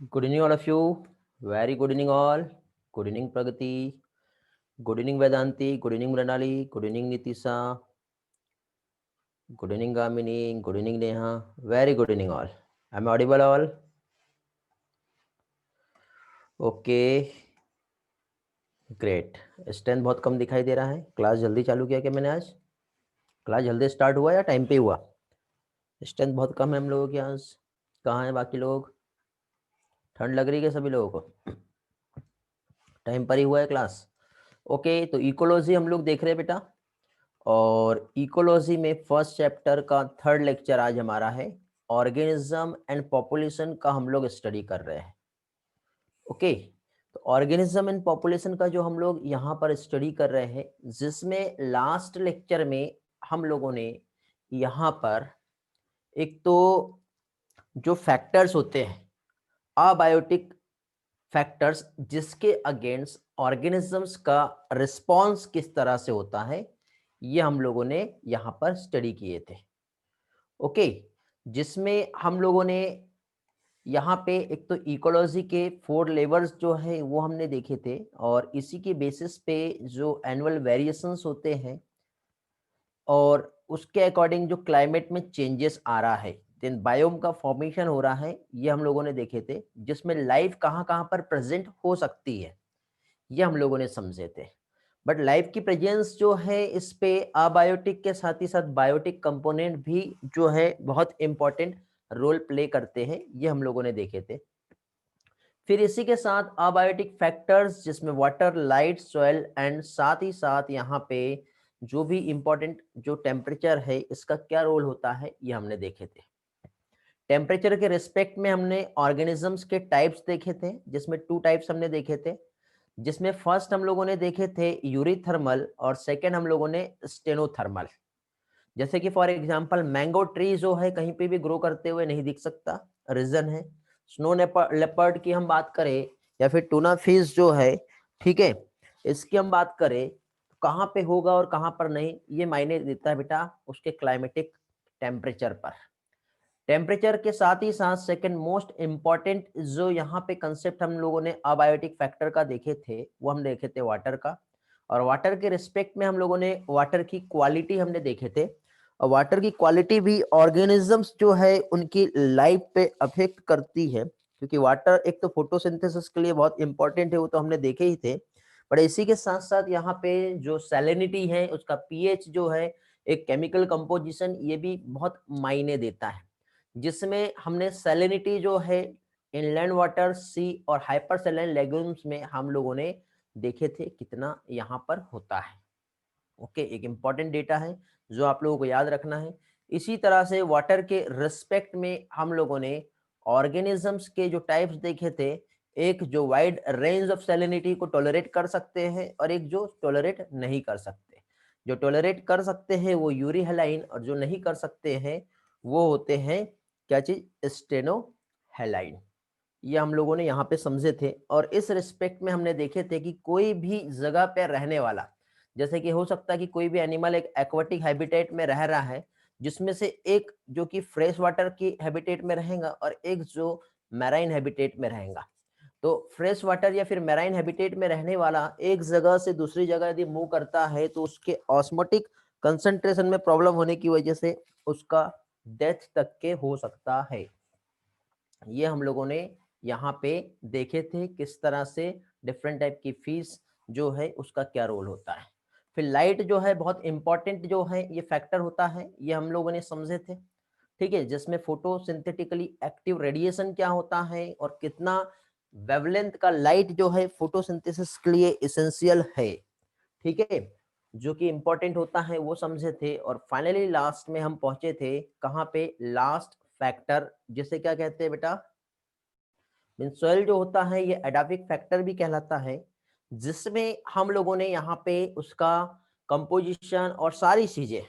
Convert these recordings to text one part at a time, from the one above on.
Good evening, all of you. Very good evening, all. Good evening, Pragati. Good evening, Vedanti. Good evening, Mranali. Good evening, Nitisa. Good evening, Gamini. Good evening, Neha. Very good evening, all. Am I audible, all? Okay, great. Strength बहुत कम दिखाई दे रहा है. Class जल्दी चालू किया क्या मैंने आज? क्लास जल्दी स्टार्ट हुआ या टाइम पे हुआ? स्ट्रेंथ बहुत कम है हम लोगों के आज. कहाँ है बाकी लोग? ठंड लग रही है सभी लोगों को? टाइम पर ही हुआ है क्लास. ओके, तो इकोलॉजी हम लोग देख रहे हैं बेटा. और इकोलॉजी में फर्स्ट चैप्टर का थर्ड लेक्चर आज हमारा है. ऑर्गेनिज्म एंड पॉपुलेशन का हम लोग स्टडी कर रहे हैं. ओके, तो ऑर्गेनिज्म एंड पॉपुलेशन का जो हम लोग यहाँ पर स्टडी कर रहे हैं, जिसमें लास्ट लेक्चर में हम लोगों ने यहाँ पर एक तो जो फैक्टर्स होते हैं, अबायोटिक फैक्टर्स, जिसके अगेंस्ट ऑर्गेनिजम्स का रिस्पॉन्स किस तरह से होता है, ये हम लोगों ने यहाँ पर स्टडी किए थे. ओके, जिसमें हम लोगों ने यहाँ पे एक तो इकोलॉजी के 4 लेवल्स जो है वो हमने देखे थे, और इसी के बेसिस पे जो एनुअल वेरिएशंस होते हैं और उसके अकॉर्डिंग जो क्लाइमेट में चेंजेस आ रहा है, देन बायोम का फॉर्मेशन हो रहा है, ये हम लोगों ने देखे थे. जिसमें लाइफ कहाँ कहाँ पर प्रेजेंट हो सकती है, ये हम लोगों ने समझे थे. बट लाइफ की प्रेजेंस जो है, इस पे अबायोटिक के साथ ही साथ बायोटिक कंपोनेंट भी जो है बहुत इंपॉर्टेंट रोल प्ले करते हैं, ये हम लोगों ने देखे थे. फिर इसी के साथ अबायोटिक फैक्टर्स, जिसमें वाटर, लाइट, सॉइल एंड साथ ही साथ यहाँ पे जो भी इंपॉर्टेंट जो टेम्परेचर है, इसका क्या रोल होता है, ये हमने देखे थे. टेम्परेचर के रिस्पेक्ट में हमने ऑर्गेनिजम्स के टाइप्स देखे थे, जिसमें 2 टाइप्स हमने देखे थे. जिसमें फर्स्ट हम लोगों ने देखे थे यूरीथर्मल, और सेकेंड हम लोगों ने स्टेनोथर्मल. जैसे कि फॉर एग्जांपल मैंगो ट्री जो है कहीं पे भी ग्रो करते हुए नहीं दिख सकता, रीजन है. स्नो लेपर्ड की हम बात करें, या फिर टूना फिश जो है, ठीक है, इसकी हम बात करें, तो कहाँ पे होगा और कहाँ पर नहीं, ये मायने देता है बेटा उसके क्लाइमेटिक टेम्परेचर पर. टेम्परेचर के साथ ही साथ सेकंड मोस्ट इंपॉर्टेंट जो यहाँ पे कंसेप्ट हम लोगों ने अबायोटिक फैक्टर का देखे थे, वो हम देखे थे वाटर का. और वाटर के रिस्पेक्ट में हम लोगों ने वाटर की क्वालिटी हमने देखे थे. और वाटर की क्वालिटी भी ऑर्गेनिजम्स जो है उनकी लाइफ पे अफेक्ट करती है, क्योंकि वाटर एक तो फोटोसिंथेसिस के लिए बहुत इंपॉर्टेंट है, वो तो हमने देखे ही थे. बट इसी के साथ साथ यहाँ पे जो सैलिनिटी है, उसका पीएच जो है, एक केमिकल कंपोजिशन, ये भी बहुत मायने देता है. जिसमें हमने सैलिनिटी जो है इनलैंड वाटर, सी और हाइपर सैलिन लेगूम्स में हम लोगों ने देखे थे कितना यहाँ पर होता है. ओके, एक इंपॉर्टेंट डेटा है जो आप लोगों को याद रखना है. इसी तरह से वाटर के रिस्पेक्ट में हम लोगों ने ऑर्गेनिजम्स के जो टाइप्स देखे थे, एक जो वाइड रेंज ऑफ सैलिनिटी को टॉलरेट कर सकते हैं, और एक जो टॉलरेट नहीं कर सकते. जो टॉलरेट कर सकते हैं वो यूरी हैलाइन, और जो नहीं कर सकते हैं वो होते हैं क्या चीज, स्टेनो हैलाइन. ये हम लोगों ने यहाँ पे समझे थे. और इस रिस्पेक्ट में हमने देखे थे कि कोई भी जगह पे रहने वाला, जैसे कि हो सकता है कि कोई भी एनिमल एक एक्वाटिक हैबिटेट में रह रहा है, जिसमें से एक जो कि फ्रेश वाटर की हैबिटेट में रहेगा और एक जो मैराइन हैबिटेट में रहेगा. तो फ्रेश वाटर या फिर मैराइन हैबिटेट में रहने वाला एक जगह से दूसरी जगह यदि मूव करता है, तो उसके ऑस्मोटिक कंसंट्रेशन में प्रॉब्लम होने की वजह से उसका डेथ तक के हो सकता है. ये हम लोगों ने यहाँ पे देखे थे किस तरह से डिफरेंट टाइप की फिश जो है उसका क्या रोल होता है. फिर लाइट जो है बहुत इंपॉर्टेंट जो है ये फैक्टर होता है, ये हम लोगों ने समझे थे. ठीक है, जिसमें फोटोसिंथेटिकली एक्टिव रेडिएशन क्या होता है और कितना वेवलेंथ का लाइट जो है फोटोसिंथेसिस के लिए एसेंशियल है, ठीक है, जो कि इंपॉर्टेंट होता है, वो समझे थे. और फाइनली लास्ट में हम पहुंचे थे कहाँ पे, लास्ट फैक्टर, जिसे क्या कहते हैं बेटा, मीन सॉइल जो होता है ये एडाफिक फैक्टर भी कहलाता है, जिसमें हम लोगों ने यहाँ पे उसका कंपोजिशन और सारी चीजें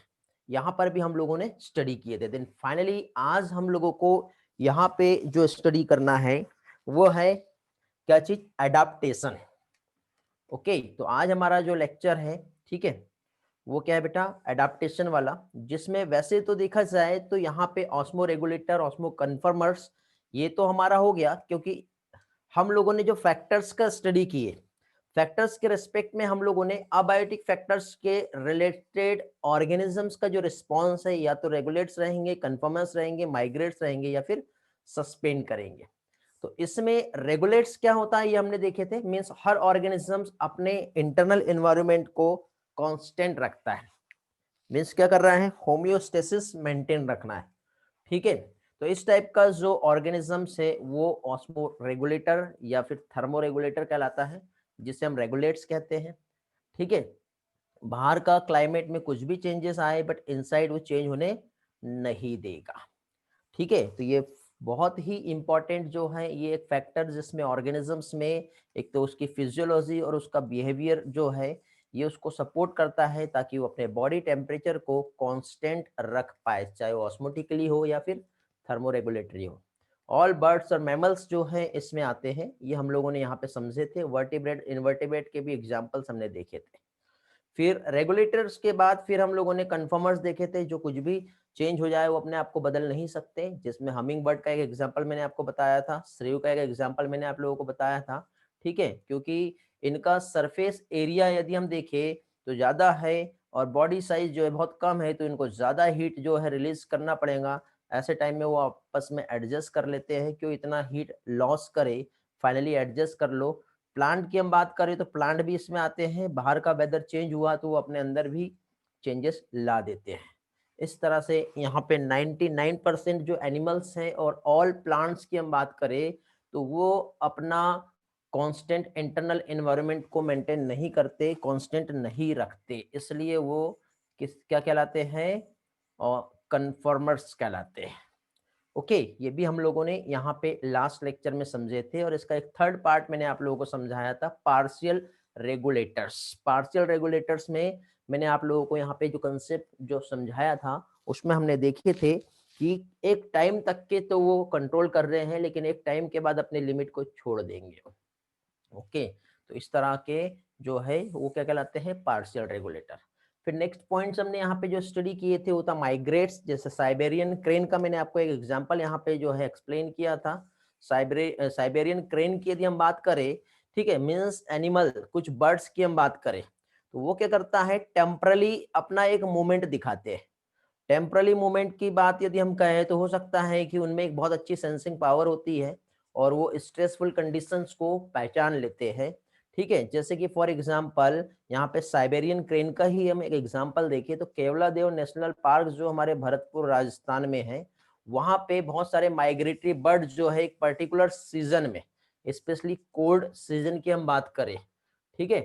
यहाँ पर भी हम लोगों ने स्टडी किए थे. देन फाइनली आज हम लोगों को यहाँ पे जो स्टडी करना है वो है क्या चीज, एडाप्टेशन. ओके, तो आज हमारा जो लेक्चर है, ठीक है, वो क्या है बेटा, एडाप्टेशन वाला. जिसमें वैसे तो देखा जाए तो यहाँ पे ऑस्मो रेगुलेटर, ऑस्मो कन्फर्मर्स, ये तो हमारा हो गया, क्योंकि हम लोगों ने जो फैक्टर्स का स्टडी किए, फैक्टर्स के रिस्पेक्ट में हम लोगों ने अबायोटिक फैक्टर्स के रिलेटेड ऑर्गेनिजम्स का जो रिस्पॉन्स है या तो रेगुलेट्स रहेंगे, कन्फर्मर्स रहेंगे, माइग्रेट्स रहेंगे या फिर सस्पेंड करेंगे। तो इसमें रेगुलेट्स क्या होता है ये हमने देखे थे, मींस हर ऑर्गेनिजम्स अपने इंटरनल एनवायरनमेंट को कांस्टेंट रखता है, मींस क्या कर रहा है, होम्योस्टेसिस मेंटेन रखना है। ठीक है, तो इस टाइप का जो ऑर्गेनिजम्स है वो ऑस्मो रेगुलेटर या फिर थर्मो रेगुलेटर कहलाता है, जिसे हम रेगुलेट्स कहते हैं। ठीक है, बाहर का क्लाइमेट में कुछ भी चेंजेस आए बट इनसाइड वो चेंज होने नहीं देगा। ठीक है, तो ये बहुत ही इंपॉर्टेंट जो है ये एक फैक्टर जिसमें ऑर्गेनिजम्स में एक तो उसकी फिजियोलॉजी और उसका बिहेवियर जो है ये उसको सपोर्ट करता है ताकि वो अपने बॉडी टेम्परेचर को कांस्टेंट रख पाए, चाहे वो ऑस्मोटिकली हो या फिर थर्मोरेगुलेटरी हो। ऑल बर्ड्स और मैमल्स जो हैं इसमें आते हैं, ये हम लोगों ने यहाँ पे समझे थे। वर्टिब्रेट इनवर्टिब्रेट के भी एग्जाम्पल्स हमने देखे थे। फिर रेगुलेटर्स के बाद फिर हम लोगों ने कन्फर्मर्स देखे थे, जो कुछ भी चेंज हो जाए वो अपने आप को बदल नहीं सकते, जिसमें हमिंग बर्ड का एक एग्जांपल मैंने आपको बताया था, श्रेयू का एक एग्जांपल मैंने आप लोगों को बताया था। ठीक है, क्योंकि इनका सरफेस एरिया यदि हम देखें तो ज़्यादा है और बॉडी साइज जो है बहुत कम है, तो इनको ज़्यादा हीट जो है रिलीज करना पड़ेगा। ऐसे टाइम में वो आपस में एडजस्ट कर लेते हैं, क्यों इतना हीट लॉस करे, फाइनली एडजस्ट कर लो। प्लांट की हम बात करें तो प्लांट भी इसमें आते हैं, बाहर का वेदर चेंज हुआ तो वो अपने अंदर भी चेंजेस ला देते हैं। इस तरह से यहाँ पे 99% जो एनिमल्स हैं और ऑल प्लांट्स की हम बात करें तो वो अपना कांस्टेंट इंटरनल एनवायरनमेंट को मेंटेन नहीं करते, कांस्टेंट नहीं रखते, इसलिए वो किस क्या कहलाते हैं, और कन्फर्मर्स कहलाते हैं। ओके, ये भी हम लोगों ने यहाँ पे लास्ट लेक्चर में समझे थे, और इसका एक थर्ड पार्ट मैंने आप लोगों को समझाया था, पार्शियल रेगुलेटर्स। पार्शियल रेगुलेटर्स में मैंने आप लोगों को यहाँ पे जो कंसेप्ट जो समझाया था उसमें हमने देखे थे कि एक टाइम तक के तो वो कंट्रोल कर रहे हैं, लेकिन एक टाइम के बाद अपने लिमिट को छोड़ देंगे। ओके, तो इस तरह के जो है वो क्या कहलाते हैं, पार्शियल रेगुलेटर। फिर नेक्स्ट पॉइंट्स हमने यहाँ पे जो स्टडी किए थे वो था माइग्रेट्स, जैसे साइबेरियन क्रेन का मैंने आपको एक एग्जांपल यहाँ पे जो है एक्सप्लेन किया था। साइबेरियन क्रेन की यदि हम बात करें, ठीक है, मीन्स एनिमल, कुछ बर्ड्स की हम बात करें तो वो क्या करता है, टेम्परली अपना एक मूवमेंट दिखाते हैं। टेम्परली मूवमेंट की बात यदि हम कहें तो हो सकता है कि उनमें एक बहुत अच्छी सेंसिंग पावर होती है और वो स्ट्रेसफुल कंडीशंस को पहचान लेते हैं। ठीक है, जैसे कि फॉर एग्जांपल यहाँ पे साइबेरियन क्रेन का ही हम एक एग्जांपल देखें तो केवलादेव नेशनल पार्क जो हमारे भरतपुर राजस्थान में है, वहाँ पे बहुत सारे माइग्रेटरी बर्ड जो है एक पर्टिकुलर सीजन में, स्पेशली कोल्ड सीजन की हम बात करें, ठीक है,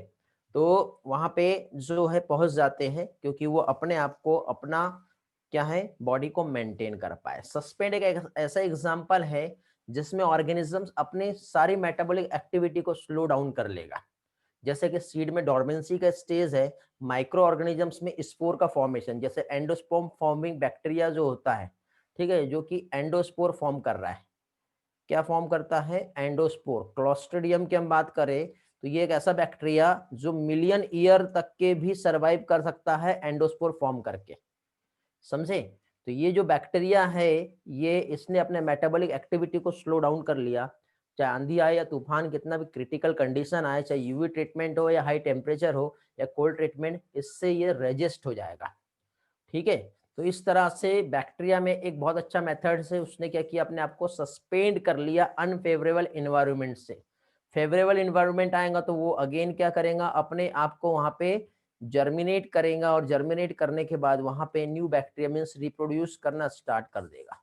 तो वहाँ पे जो है पहुंच जाते हैं, क्योंकि वो अपने आप को अपना क्या है, बॉडी को मेंटेन कर पाए। सस्पेंड एक ऐसा एग्जांपल है जिसमें ऑर्गेनिजम्स अपने सारी मेटाबॉलिक एक्टिविटी को स्लो डाउन कर लेगा। जैसे कि सीड में डोरमेंसी का स्टेज है, माइक्रो ऑर्गेनिजम्स में स्पोर का फॉर्मेशन, जैसे एंडोस्पर्म फॉर्मिंग बैक्टीरिया जो होता है, ठीक है, जो कि एंडोस्पोर फॉर्म कर रहा है। क्या फॉर्म करता है, एंडोस्पोर। क्लोस्ट्रिडियम की हम बात करें तो ये एक ऐसा बैक्टीरिया जो मिलियन ईयर तक के भी सरवाइव कर सकता है एंडोस्पोर फॉर्म करके, समझे। तो ये जो बैक्टीरिया है ये इसने अपने मेटाबॉलिक एक्टिविटी को स्लो डाउन कर लिया, चाहे आंधी आए या तूफान, कितना भी क्रिटिकल कंडीशन आए, चाहे यूवी ट्रीटमेंट हो या हाई टेम्परेचर हो या कोल्ड ट्रीटमेंट, इससे ये रेजिस्ट हो जाएगा। ठीक है, तो इस तरह से बैक्टीरिया में एक बहुत अच्छा मेथड से उसने क्या किया, अपने आप को सस्पेंड कर लिया अनफेवरेबल इन्वायरमेंट से। फेवरेबल इन्वायरमेंट आएगा तो वो अगेन क्या करेगा, अपने आप को वहां पे जर्मिनेट करेगा, और जर्मिनेट करने के बाद वहां पे न्यू बैक्टीरिया मीन्स रिप्रोड्यूस करना स्टार्ट कर देगा।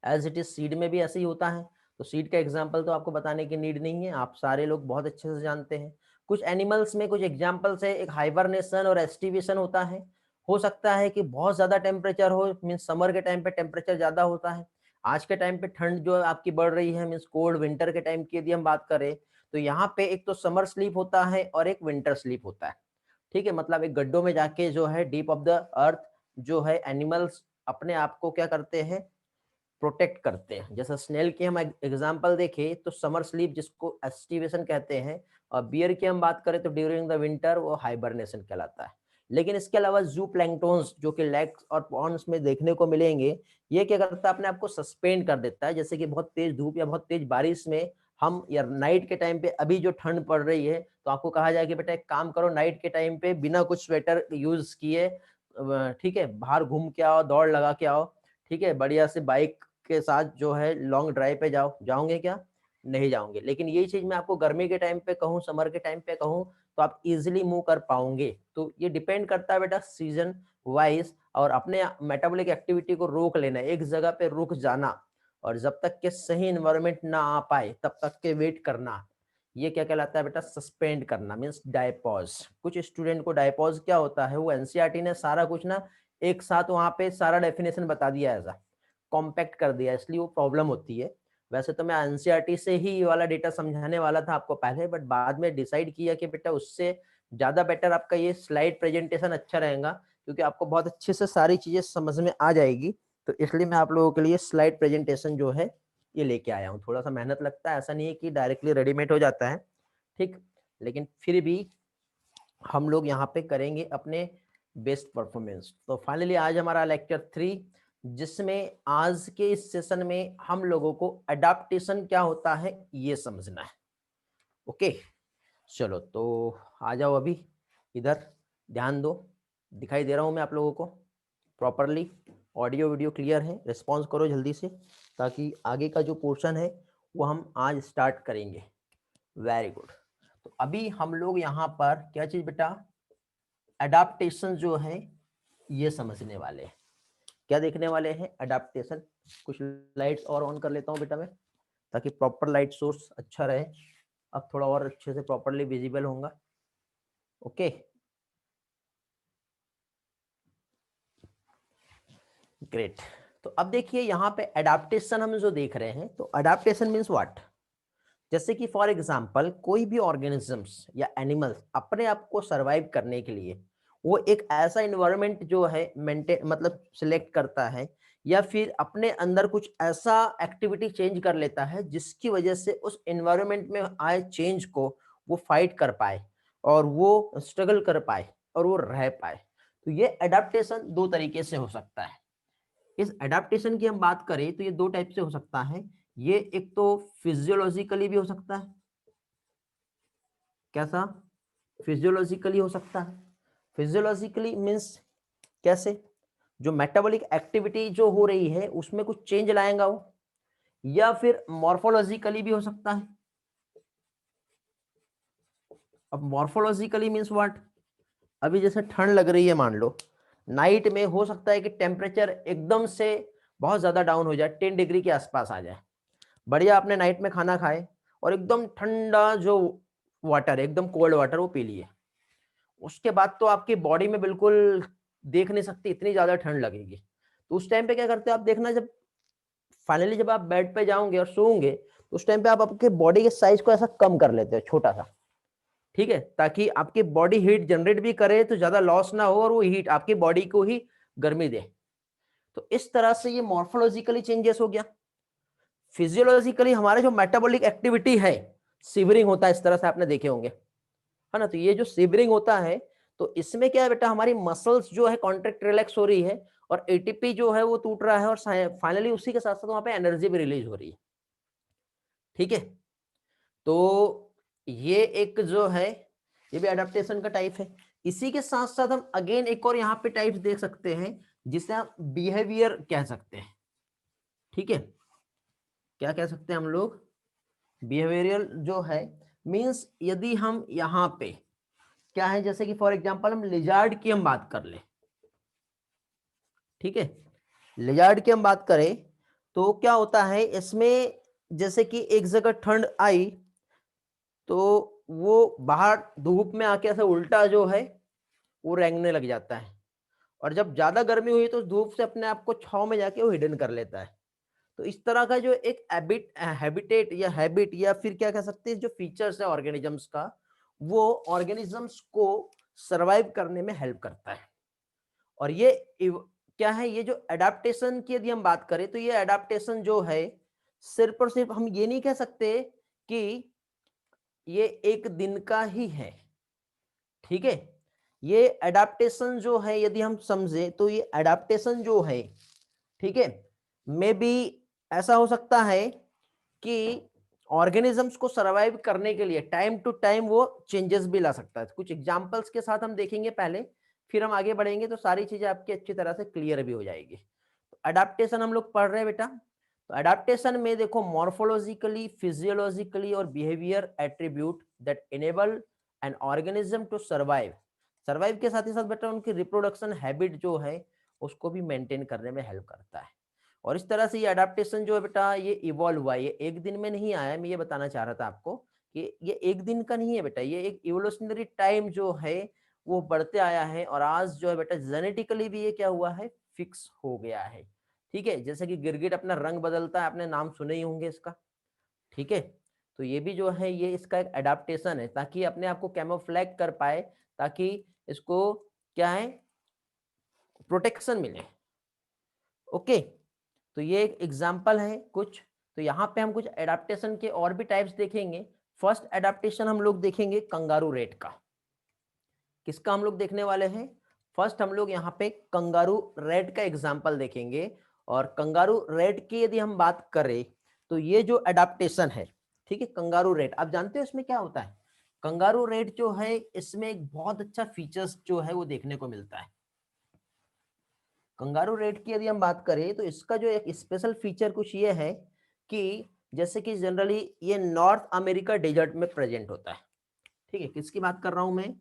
एज इट इज सीड में भी ऐसे ही होता है। तो सीड का एग्जाम्पल तो आपको बताने की नीड नहीं है, आप सारे लोग बहुत अच्छे से जानते हैं। कुछ एनिमल्स में कुछ एग्जाम्पल्स है, एक हाइबरनेशन और एस्टिवेशन होता है। हो सकता है कि बहुत ज्यादा टेम्परेचर हो, मीन्स समर के टाइम पे टेम्परेचर ज्यादा होता है, आज के टाइम पे ठंड जो आपकी बढ़ रही है, मीन्स कोल्ड विंटर के टाइम की यदि हम बात करें तो यहाँ पे एक तो समर स्लीप होता है और एक विंटर स्लीप होता है। ठीक है, मतलब एक गड्ढों में जाके जो है डीप ऑफ द अर्थ जो है एनिमल्स अपने आप को क्या करते हैं, प्रोटेक्ट करते हैं। जैसे स्नेल की हम एग्जांपल देखें तो समर स्लीप जिसको एस्टिवेशन कहते हैं, और बियर की हम बात करें तो ड्यूरिंग द विंटर वो हाइबरनेशन कहलाता है। लेकिन इसके अलावा जू प्लैंक्टन्स जो कि लेक्स और पॉन्ड्स में देखने को मिलेंगे, ये क्या करता है, अपने आप को सस्पेंड कर देता है। जैसे कि बहुत तेज धूप या बहुत तेज बारिश में हम यार नाइट के टाइम पे अभी जो ठंड पड़ रही है तो आपको कहा जाए कि बेटा एक काम करो, नाइट के टाइम पे बिना कुछ स्वेटर यूज किए ठीक है बाहर घूम के आओ, दौड़ लगा के आओ, ठीक है बढ़िया से बाइक के साथ जो है लॉन्ग ड्राइव पे जाओ। जाओगे क्या? नहीं जाओगे। लेकिन यही चीज मैं आपको गर्मी के टाइम पे कहूँ, समर के टाइम पे कहूँ, तो आप इजिली मूव कर पाओगे। तो ये डिपेंड करता है बेटा सीजन वाइज, और अपने मेटाबॉलिक एक्टिविटी को रोक लेना, एक जगह पे रुक जाना, और जब तक के सही इन्वायरमेंट ना आ पाए तब तक के वेट करना। ये क्या कहलाता है बेटा? सस्पेंड करना, मीन्स डायपॉज। कुछ स्टूडेंट को डायपॉज क्या होता है, वो एनसीईआरटी ने सारा कुछ ना एक साथ वहां पे सारा डेफिनेशन बता दिया है, ऐसा कॉम्पैक्ट कर दिया, इसलिए वो प्रॉब्लम होती है। वैसे तो मैं एनसीईआरटी से ही ये वाला डेटा समझाने वाला था आपको पहले, बट बाद में डिसाइड किया कि बेटा उससे ज्यादा बेटर आपका ये स्लाइड प्रेजेंटेशन अच्छा रहेगा, क्योंकि आपको बहुत अच्छे से सारी चीजें समझ में आ जाएगी। तो इसलिए मैं आप लोगों के लिए स्लाइड प्रेजेंटेशन जो है ये लेके आया हूँ। थोड़ा सा मेहनत लगता है, ऐसा नहीं है कि डायरेक्टली रेडीमेड हो जाता है, ठीक, लेकिन फिर भी हम लोग यहाँ पे करेंगे अपने बेस्ट परफॉर्मेंस। तो फाइनली आज हमारा लेक्चर 3, जिसमें आज के इस सेशन में हम लोगों को अडाप्टेशन क्या होता है ये समझना है। ओके, चलो तो आ जाओ अभी इधर, ध्यान दो, दिखाई दे रहा हूं मैं आप लोगों को प्रॉपरली? ऑडियो वीडियो क्लियर है? रिस्पॉन्स करो जल्दी से, ताकि आगे का जो पोर्शन है वो हम आज स्टार्ट करेंगे। Very good. तो अभी हम लोग यहाँ पर क्या चीज बेटा, अडाप्टेशन जो है ये समझने वाले हैं। क्या देखने वाले हैं? अडाप्टेशन। कुछ लाइट्स और ऑन कर लेता हूँ बेटा मैं, ताकि प्रॉपर लाइट सोर्स अच्छा रहे। अब थोड़ा और अच्छे से प्रॉपरली विजिबल होगा। Okay, great. तो अब देखिए यहाँ पे अडाप्टेशन हम जो देख रहे हैं, तो अडाप्टेशन मीन्स व्हाट? जैसे कि फॉर एग्जांपल कोई भी ऑर्गेनिजम्स या एनिमल्स अपने आप को सरवाइव करने के लिए वो एक ऐसा इन्वायरमेंट जो है मेंटेन मतलब सिलेक्ट करता है, या फिर अपने अंदर कुछ ऐसा एक्टिविटी चेंज कर लेता है जिसकी वजह से उस एनवायरनमेंट में आए चेंज को वो फाइट कर पाए, और वो स्ट्रगल कर पाए, और वो रह पाए। तो ये अडेप्टेशन दो तरीके से हो सकता है। इस एडाप्टेशन की हम बात करें तो ये दो टाइप से हो सकता है। ये एक तो फिजियोलॉजिकली भी हो सकता है। कैसा? फिजियोलॉजिकली हो सकता है। फिजियोलॉजिकली मीन्स कैसे? जो मेटाबॉलिक एक्टिविटी जो हो रही है उसमें कुछ चेंज लाएगा वो, या फिर मॉर्फोलॉजिकली भी हो सकता है। अब मॉर्फोलॉजिकली मीन्स व्हाट? अभी जैसे ठंड लग रही है, मान लो नाइट में हो सकता है कि टेम्परेचर एकदम से बहुत ज्यादा डाउन हो जाए, 10 डिग्री के आसपास आ जाए। बढ़िया आपने नाइट में खाना खाए और एकदम ठंडा जो वाटर, एकदम कोल्ड वाटर वो पी लिए, उसके बाद तो आपकी बॉडी में बिल्कुल देख नहीं सकती, इतनी ज्यादा ठंड लगेगी। तो उस टाइम पे क्या करते हो आप? देखना, जब फाइनली जब आप बेड पे जाओगे और सोओगे तो उस टाइम पे आप आपके बॉडी के साइज को ऐसा कम कर लेते हो, छोटा सा, ठीक है, ताकि आपकी बॉडी हीट जनरेट भी करे तो ज्यादा लॉस ना हो, और वो हीट आपकी बॉडी को ही गर्मी दे। तो इस तरह से ये मॉर्फोलॉजिकली चेंजेस हो गया। फिजियोलॉजिकली हमारे जो मेटाबॉलिक एक्टिविटी है, सिवरिंग होता है, इस तरह से आपने देखे होंगे, है ना? तो ये जो सिवरिंग होता है, तो इसमें क्या है बेटा, हमारी मसल्स जो है कॉन्ट्रैक्ट रिलैक्स हो रही है, और एटीपी जो है वो टूट रहा है, और फाइनली उसी के साथ साथ वहां पे एनर्जी भी रिलीज हो रही है। ठीक है, तो ये एक जो है ये भी एडेप्टेशन का टाइप है। इसी के साथ साथ हम अगेन एक और यहाँ पे टाइप्स देख सकते हैं, जिसे आप बिहेवियर कह सकते हैं। ठीक है, क्या कह सकते हैं हम लोग? बिहेवियरल जो है मींस, यदि हम यहाँ पे क्या है, जैसे कि फॉर एग्जांपल हम लिजार्ड की हम बात कर ले, ठीक है, लिजार्ड की हम बात करें तो क्या होता है इसमें, जैसे कि एक जगह ठंड आई तो वो बाहर धूप में आके ऐसा उल्टा जो है वो रेंगने लग जाता है, और जब ज्यादा गर्मी हुई तो धूप से अपने आप को छांव में जाके वो हिडन कर लेता है। तो इस तरह का जो एक हैबिटेट या हैबिट या फिर क्या कह सकते हैं, जो फीचर्स है ऑर्गेनिजम्स का, वो ऑर्गेनिजम्स को सरवाइव करने में हेल्प करता है। और ये क्या है, ये जो एडाप्टेशन की यदि हम बात करें तो ये एडाप्टेशन जो है सिर्फ और सिर्फ हम ये नहीं कह सकते कि ये एक दिन का ही है। ठीक है, ये एडाप्टेशन जो है यदि हम समझे तो ये एडाप्टेशन जो है, ठीक है, मे बी ऐसा हो सकता है कि ऑर्गेनिजम्स को सर्वाइव करने के लिए टाइम टू टाइम वो चेंजेस भी ला सकता है। कुछ एग्जांपल्स के साथ हम देखेंगे पहले, फिर हम आगे बढ़ेंगे तो सारी चीजें आपकी अच्छी तरह से क्लियर भी हो जाएगी। तो अडेप्टेशन हम लोग पढ़ रहे हैं बेटा। तो अडेप्टेशन में देखो मॉर्फोलॉजिकली, फिजियोलॉजिकली और behaviour attribute that enable an organism to survive. Survive के साथ ही साथ बेटा उनकी रिप्रोडक्शन हैबिट जो है उसको भी मेंटेन करने में हेल्प करता है। और इस तरह से ये अडेप्टेशन जो है बेटा ये इवॉल्व हुआ है, ये एक दिन में नहीं आया। मैं ये बताना चाह रहा था आपको कि ये एक दिन का नहीं है बेटा, ये एक इवोल्यूशनरी टाइम जो है वो बढ़ते आया है और आज जो है बेटा जेनेटिकली भी ये क्या हुआ है, फिक्स हो गया है। ठीक है, जैसे कि गिरगिट अपना रंग बदलता है, आपने नाम सुने ही होंगे इसका। ठीक है, तो ये भी जो है ये इसका एक अडेप्टेशन है ताकि अपने आप को कैमोफ्लैग कर पाए, ताकि इसको क्या है, प्रोटेक्शन मिले। ओके, तो ये एक एग्जाम्पल है कुछ। तो यहाँ पे हम कुछ एडाप्टेशन के और भी टाइप्स देखेंगे। फर्स्ट एडाप्टेशन हम लोग देखेंगे कंगारू रेट का। किसका हम लोग देखने वाले हैं? फर्स्ट हम लोग यहाँ पे कंगारू रेट का एग्जाम्पल देखेंगे। और कंगारू रेट की यदि हम बात करें तो ये जो एडाप्टेशन है, ठीक है, कंगारू रेट आप जानते हो इसमें क्या होता है? कंगारू रेट जो है इसमें एक बहुत अच्छा फीचर्स जो है वो देखने को मिलता है। कंगारू रेट की यदि हम बात करें तो इसका जो एक स्पेशल फीचर कुछ ये है कि जैसे कि जनरली ये नॉर्थ अमेरिका डेजर्ट में प्रेजेंट होता है। ठीक है, किसकी बात कर रहा हूं मैं?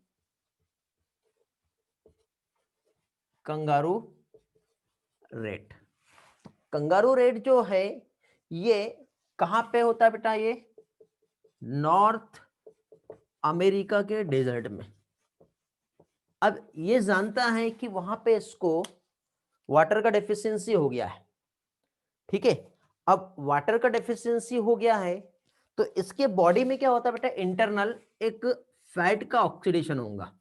Kangaroo rat. कंगारू रेट जो है ये कहां पे होता है बेटा? ये नॉर्थ अमेरिका के डेजर्ट में। अब ये जानता है कि वहां पे इसको वाटर का डेफिशिएंसी हो गया है। ठीक है, अब वाटर का डेफिशिएंसी हो गया है तो इसके बॉडी में क्या होता है बेटा? इंटरनल एक फैट का ऑक्सीडेशन होगा।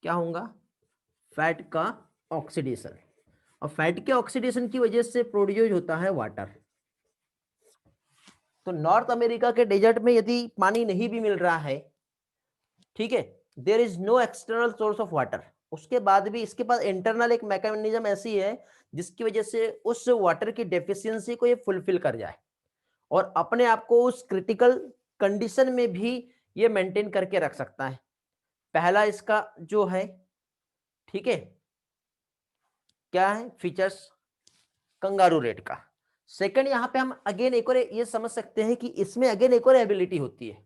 क्या होगा? फैट का ऑक्सीडेशन। और फैट के ऑक्सीडेशन की वजह से प्रोड्यूस होता है वाटर। तो नॉर्थ अमेरिका के डेजर्ट में यदि पानी नहीं भी मिल रहा है, ठीक है, there is no external source of water, उसके बाद भी इसके पास इंटरनल एक मैकेनिज्म ऐसी है जिसकी वजह से उस वाटर की डेफिशिएंसी को ये फुलफिल कर जाए और अपने आप को उस क्रिटिकल कंडीशन में भी ये मेंटेन करके रख सकता है। पहला इसका जो है, ठीक है, क्या है फीचर्स कंगारू रेट का। सेकंड, यहां पे हम अगेन एक और ये समझ सकते हैं कि इसमें अगेन एक और एबिलिटी होती है,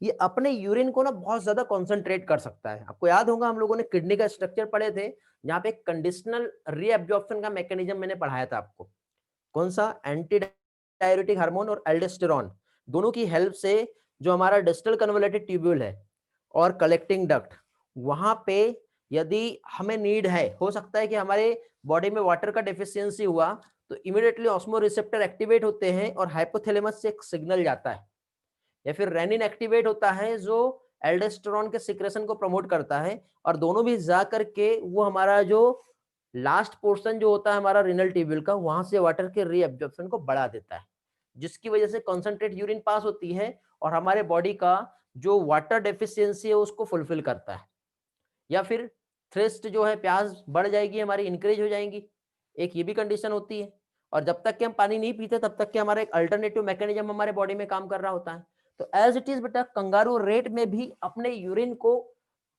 ये अपने यूरिन को ना बहुत ज्यादा कॉन्सेंट्रेट कर सकता है। आपको याद होगा हम लोगों ने किडनी का स्ट्रक्चर पढ़े थे, जहां पे कंडीशनल रीएब्जॉर्प्शन का मैकेनिज्म मैंने पढ़ाया था आपको। कौन सा? एंटी डाययूरेटिक हार्मोन और एल्डोस्टेरॉन दोनों की हेल्प से जो हमारा डिस्टल कन्वोलेटेड ट्यूब्यूल है और कलेक्टिंग डक्ट, वहां पे यदि हमें नीड है, हो सकता है कि हमारे बॉडी में वाटर का डेफिशिएंसी हुआ तो इमीडिएटली ऑस्मो रिसेप्टर एक्टिवेट होते हैं और हाइपोथैलेमस से एक सिग्नल जाता है, या फिर रेनिन एक्टिवेट होता है जो एल्डोस्टेरॉन के सिक्रेशन को प्रमोट करता है, और दोनों भी जा करके वो हमारा जो लास्ट पोर्शन जो होता है हमारा रिनल ट्यूब्यूल का, वहां से वाटर के रीअब्जॉर्प्शन को बढ़ा देता है, जिसकी वजह से कॉन्सेंट्रेट यूरिन पास होती है और हमारे बॉडी का जो वाटर डेफिशिएंसी है उसको फुलफिल करता है। या फिर थ्रस्ट जो है, प्यास बढ़ जाएगी हमारी, इंक्रीज हो जाएंगी, एक ये भी कंडीशन होती है। और जब तक कि हम पानी नहीं पीते तब तक कि हमारा एक अल्टरनेटिव मैकेनिज्म हमारे बॉडी में काम कर रहा होता है। तो एज इट इज बेटा कंगारू रेट में भी अपने यूरिन को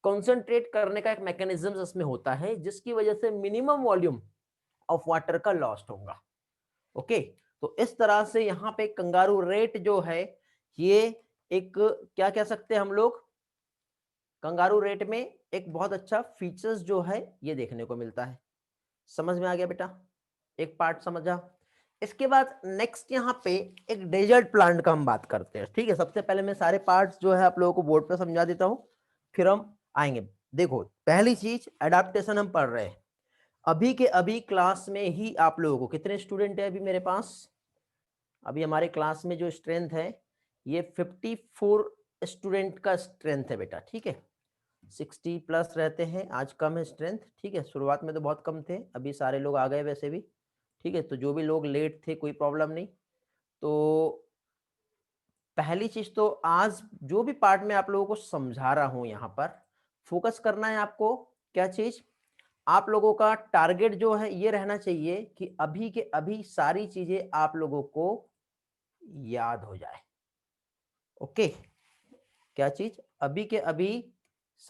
कॉन्सेंट्रेट करने का एक मैकेनिज्म इसमें होता है, जिसकी वजह से मिनिमम वॉल्यूम ऑफ वाटर का लॉस्ट होगा। ओके, तो इस तरह से यहाँ पे कंगारू रेट जो है ये एक क्या कह सकते हैं हम लोग, कंगारू रेट में एक बहुत अच्छा फीचर्स जो है ये देखने को मिलता है। समझ में आ गया बेटा? एक पार्ट समझा। इसके बाद नेक्स्ट यहाँ पे एक डेजर्ट प्लांट का हम बात करते हैं। ठीक है, सबसे पहले मैं सारे पार्ट्स जो है आप लोगों को बोर्ड पे समझा देता हूँ, फिर हम आएंगे। देखो, पहली चीज एडाप्टेशन हम पढ़ रहे हैं। अभी के अभी क्लास में ही आप लोगों को कितने स्टूडेंट है अभी मेरे पास? अभी हमारे क्लास में जो स्ट्रेंथ है ये 54 स्टूडेंट का स्ट्रेंथ है बेटा। ठीक है, 60 प्लस रहते हैं, आज कम है स्ट्रेंथ। ठीक है, शुरुआत में तो बहुत कम थे, अभी सारे लोग आ गए वैसे भी। ठीक है, तो जो भी लोग लेट थे कोई प्रॉब्लम नहीं। तो पहली चीज तो आज जो भी पार्ट में आप लोगों को समझा रहा हूं यहाँ पर फोकस करना है आपको। क्या चीज? आप लोगों का टारगेट जो है ये रहना चाहिए कि अभी के अभी सारी चीजें आप लोगों को याद हो जाए। ओके, क्या चीज? अभी के अभी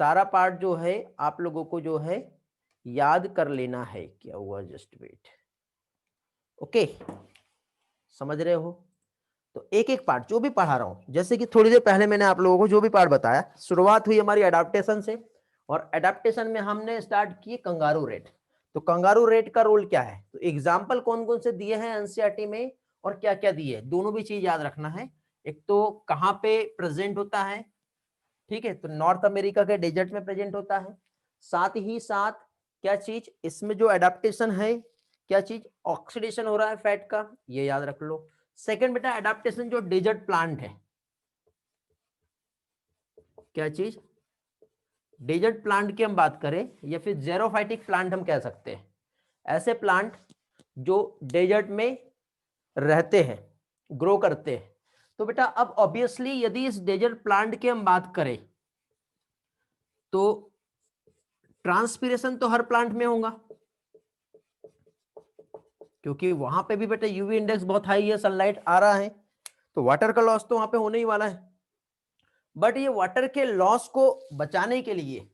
सारा पार्ट जो है आप लोगों को जो है याद कर लेना है। क्या हुआ? Just wait. ओके, समझ रहे हो? तो एक एक पार्ट जो भी पढ़ा रहा हूं, जैसे कि थोड़ी देर पहले मैंने आप लोगों को जो भी पार्ट बताया, शुरुआत हुई हमारी अडाप्टेशन से, और अडाप्टेशन में हमने स्टार्ट किए कंगारू रेट। तो कंगारू रेट का रोल क्या है, तो एग्जाम्पल कौन कौन से दिए हैं एनसीईआरटी में और क्या क्या दिए, दोनों भी चीज याद रखना है। एक तो कहाँ पे प्रेजेंट होता है, ठीक है, तो नॉर्थ अमेरिका के डेजर्ट में प्रेजेंट होता है। साथ ही साथ क्या चीज इसमें जो एडाप्टेशन है, क्या चीज ऑक्सीडेशन हो रहा है फैट का, ये याद रख लो। सेकंड बेटा एडाप्टेशन जो डेजर्ट प्लांट है, क्या चीज डेजर्ट प्लांट की हम बात करें या फिर जेरोफाइटिक प्लांट हम कह सकते हैं, ऐसे प्लांट जो डेजर्ट में रहते हैं, ग्रो करते हैं। तो बेटा अब ऑब्वियसली यदि इस डेजर्ट प्लांट की हम बात करें तो ट्रांसपीरेशन तो हर प्लांट में होगा, क्योंकि वहां पे भी बेटा यूवी इंडेक्स बहुत हाई है, सनलाइट आ रहा है, तो वाटर का लॉस तो वहां पे होने ही वाला है। बट ये वाटर के लॉस को बचाने के लिए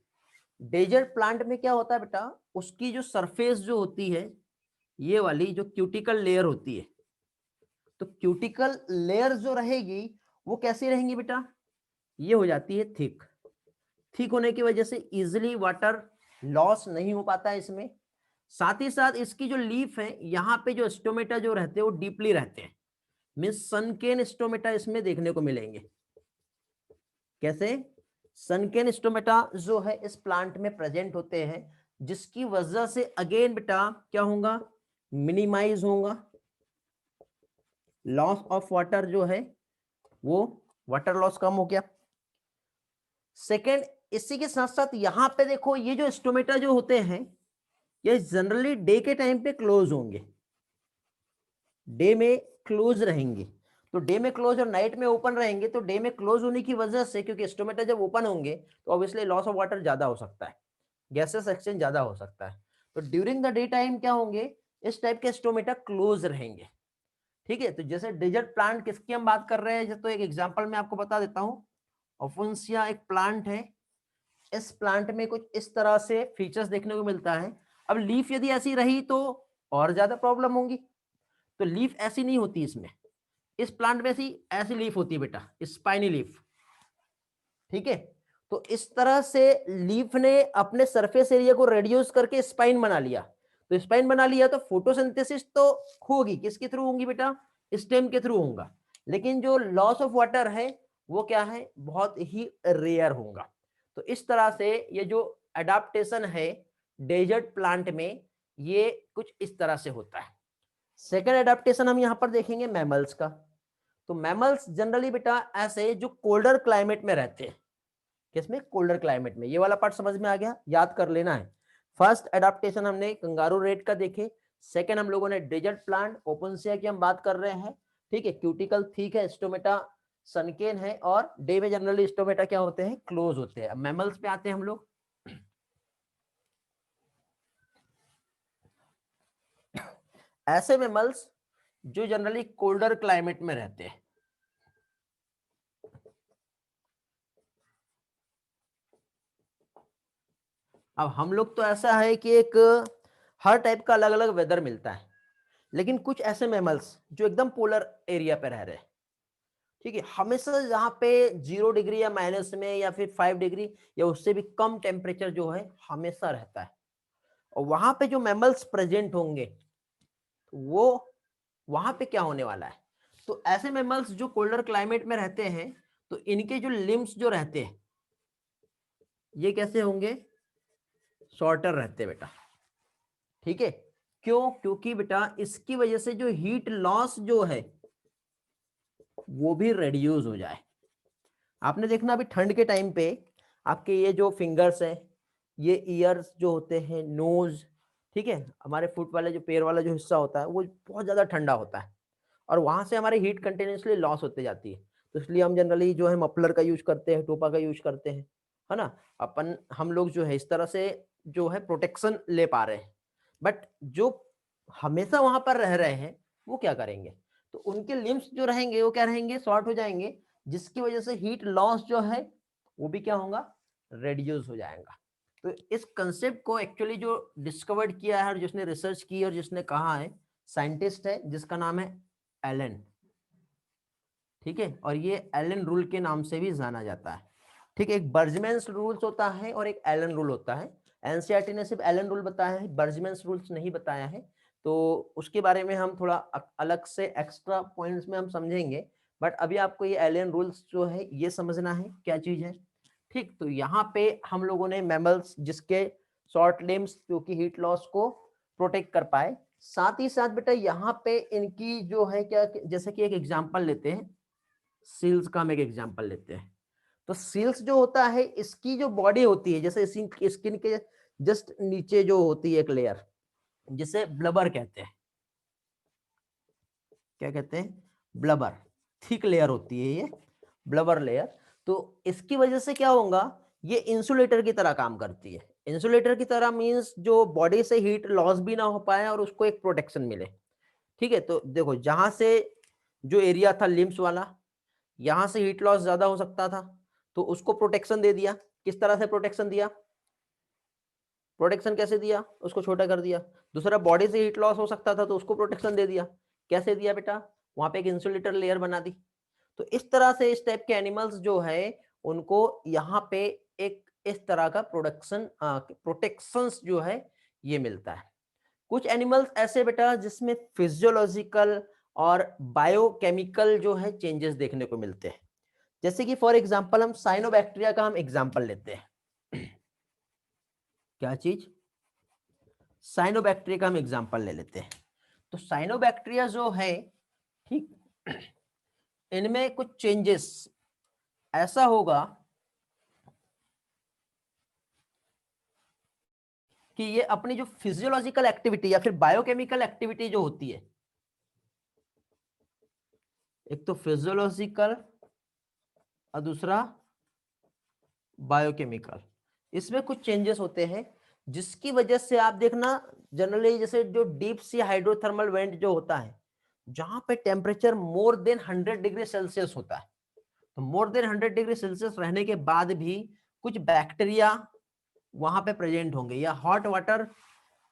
डेजर्ट प्लांट में क्या होता है बेटा, उसकी जो सरफेस जो होती है, ये वाली जो क्यूटिकल लेयर होती है, तो क्यूटिकल लेयर जो रहेगी वो कैसी रहेंगी बेटा, ये हो जाती है थिक। थिक होने की वजह से इजिली वाटर लॉस नहीं हो पाता है इसमें। साथ ही साथ इसकी जो लीफ है, यहाँ पे जो स्टोमेटा जो रहते हैं वो डीपली रहते हैं, मीन्स सनकेन स्टोमेटा इसमें देखने को मिलेंगे। कैसे? सनकेन स्टोमेटा जो है इस प्लांट में प्रेजेंट होते हैं, जिसकी वजह से अगेन बेटा क्या होगा, मिनिमाइज होगा लॉस ऑफ वाटर, जो है वो वाटर लॉस कम हो गया। सेकेंड, इसी के साथ साथ यहां पे देखो ये जो स्टोमेटा जो होते हैं ये जनरली डे के टाइम पे क्लोज होंगे, डे में क्लोज रहेंगे। तो डे में क्लोज और नाइट में ओपन रहेंगे, तो डे में क्लोज होने की वजह से, क्योंकि स्टोमेटा जब ओपन होंगे तो ऑब्वियसली लॉस ऑफ वाटर ज्यादा हो सकता है, गैसेस एक्सचेंज ज्यादा हो सकता है। तो ड्यूरिंग द डे टाइम क्या होंगे, इस टाइप के स्टोमेटा क्लोज रहेंगे। ठीक है, तो जैसे डेजर्ट प्लांट किसकी हम बात कर रहे हैं, तो एक एग्जांपल मैं आपको बता देता हूं। ओफुन्सिया एक प्लांट है, इस प्लांट में कुछ इस तरह से फीचर्स देखने को मिलता है। अब लीफ यदि ऐसी रही तो और ज्यादा प्रॉब्लम होगी, तो लीफ ऐसी नहीं होती इसमें, इस प्लांट में ऐसी ऐसी लीफ होती है बेटा, स्पाइनी लीफ। ठीक है, तो इस तरह से लीफ ने अपने सरफेस एरिया को रेड्यूस करके स्पाइन बना लिया। तो स्पाइन बना लिया तो फोटोसिंथेसिस तो होगी, किसके थ्रू होगी बेटा, स्टेम के थ्रू होगा, लेकिन जो लॉस ऑफ वाटर है वो क्या है, बहुत ही रेयर होगा। तो इस तरह से ये जो अडाप्टेशन है डेजर्ट प्लांट में, ये कुछ इस तरह से होता है। सेकेंड अडाप्टेशन हम यहां पर देखेंगे मैमल्स का। तो मैमल्स जनरली बेटा ऐसे जो कोल्डर क्लाइमेट में रहते हैं, किसमें, कोल्डर क्लाइमेट में। ये वाला पार्ट समझ में आ गया, याद कर लेना है। फर्स्ट एडाप्टेशन हमने कंगारू रेट का देखे, सेकंड हम लोगों ने डेजर्ट प्लांट ओपनसिया की हम बात कर रहे हैं। ठीक है, क्यूटिकल ठीक है, स्टोमेटा सनकेन है, और डे में जनरली स्टोमेटा क्या होते हैं, क्लोज होते हैं। अब मैमल्स पे आते हैं हम लोग। ऐसे मैमल्स जो जनरली कोल्डर क्लाइमेट में रहते हैं, अब हम लोग तो ऐसा है कि एक हर टाइप का अलग अलग वेदर मिलता है, लेकिन कुछ ऐसे मैमल्स जो एकदम पोलर एरिया पे रह रहे हैं, ठीक है, हमेशा जहाँ पे 0 डिग्री या माइनस में या फिर 5 डिग्री या उससे भी कम टेम्परेचर जो है हमेशा रहता है, और वहां पे जो मैमल्स प्रेजेंट होंगे वो वहां पे क्या होने वाला है, तो ऐसे मैमल्स जो कोल्डर क्लाइमेट में रहते हैं, तो इनके जो लिम्स जो रहते हैं ये कैसे होंगे, शॉर्टर रहते हैं बेटा। ठीक है, क्यों, क्योंकि बेटा इसकी वजह से जो हीट लॉस जो है वो भी रिड्यूस हो जाए। आपने देखना अभी ठंड के टाइम पे आपके ये जो फिंगर्स है, ये ईयर्स जो होते हैं, नोज, ठीक है, हमारे फुट वाले जो पैर वाला जो हिस्सा होता है वो बहुत ज्यादा ठंडा होता है, और वहां से हमारी हीट कंटिन्यूसली लॉस होते जाती है। तो इसलिए हम जनरली जो है मफलर का यूज करते हैं, टोपा का यूज करते हैं, है ना। अपन हम लोग जो है इस तरह से जो है प्रोटेक्शन ले पा रहे हैं। बट जो हमेशा वहां पर रह रहे हैं वो क्या करेंगे, तो उनके लिम्स जो रहेंगे वो क्या रहेंगे, शॉर्ट हो जाएंगे, जिसकी वजह से हीट लॉस जो है वो भी क्या होगा, रेड्यूस हो जाएगा। तो इस कंसेप्ट को एक्चुअली जो डिस्कवर्ड किया है और जिसने रिसर्च की और जिसने कहा है, साइंटिस्ट है जिसका नाम है एलन, ठीक है, और ये एलन रूल के नाम से भी जाना जाता है। ठीक है, एक बर्जमैन्स रूल्स होता है और एक एलन रूल होता है। एनसीईआरटी ने सिर्फ एलन रूल बताया है, बर्जमैन्स रूल्स नहीं बताया है, तो उसके बारे में हम थोड़ा अलग से एक्स्ट्रा पॉइंट्स में हम समझेंगे। बट अभी आपको ये एलन रूल्स जो है ये समझना है क्या चीज है। ठीक, तो यहाँ पे हम लोगों ने मैमल्स जिसके शॉर्ट लिम्स जो कि हीट लॉस को प्रोटेक्ट कर पाए, साथ ही साथ बेटा यहाँ पे इनकी जो है क्या, जैसे कि एक एग्जांपल लेते हैं, सील्स का हम एक एग्जांपल लेते हैं। तो सील्स जो होता है इसकी जो बॉडी होती है, जैसे स्किन के जस्ट नीचे जो होती है एक लेयर, जिसे ब्लबर कहते हैं, क्या कहते हैं, ब्लबर, थिक लेयर होती है ये ब्लबर लेयर। तो इसकी वजह से क्या होगा, ये इंसुलेटर की तरह काम करती है। इंसुलेटर की तरह मींस जो बॉडी से हीट लॉस भी ना हो पाए और उसको एक प्रोटेक्शन मिले। ठीक है, तो देखो जहां से जो एरिया था लिम्स वाला, यहां से हीट लॉस ज्यादा हो सकता था, तो उसको प्रोटेक्शन दे दिया। किस तरह से प्रोटेक्शन दिया, प्रोटेक्शन कैसे दिया, उसको छोटा कर दिया। दूसरा, बॉडी से हीट लॉस हो सकता था तो उसको प्रोटेक्शन दे दिया। कैसे दिया बेटा, वहां पे एक इंसुलेटर लेयर बना दी। तो इस तरह से इस टाइप के एनिमल्स जो है उनको यहाँ पे एक इस तरह का प्रोटेक्शंस जो है ये मिलता है। कुछ एनिमल्स ऐसे बेटा जिसमें फिजियोलॉजिकल और बायोकेमिकल जो है चेंजेस देखने को मिलते हैं। जैसे कि फॉर एग्जांपल हम साइनोबैक्टीरिया का हम एग्जांपल लेते हैं। क्या चीज, साइनोबैक्टीरिया का हम एग्जांपल ले लेते हैं। तो साइनोबैक्टीरिया जो है, ठीक, इनमें कुछ चेंजेस ऐसा होगा कि ये अपनी जो फिजियोलॉजिकल एक्टिविटी या फिर बायोकेमिकल एक्टिविटी जो होती है, एक तो फिजियोलॉजिकल और दूसरा बायोकेमिकल, इसमें कुछ चेंजेस होते हैं जिसकी वजह से आप देखना जनरली जैसे जो डीप सी हाइड्रोथर्मल वेंट जो होता है, जहां पे temperature more than 100 degree Celsius होता है, तो मोर देन 100 डिग्री सेल्सियस रहने के बाद भी कुछ बैक्टीरिया वहां पे प्रेजेंट होंगे, या हॉट वाटर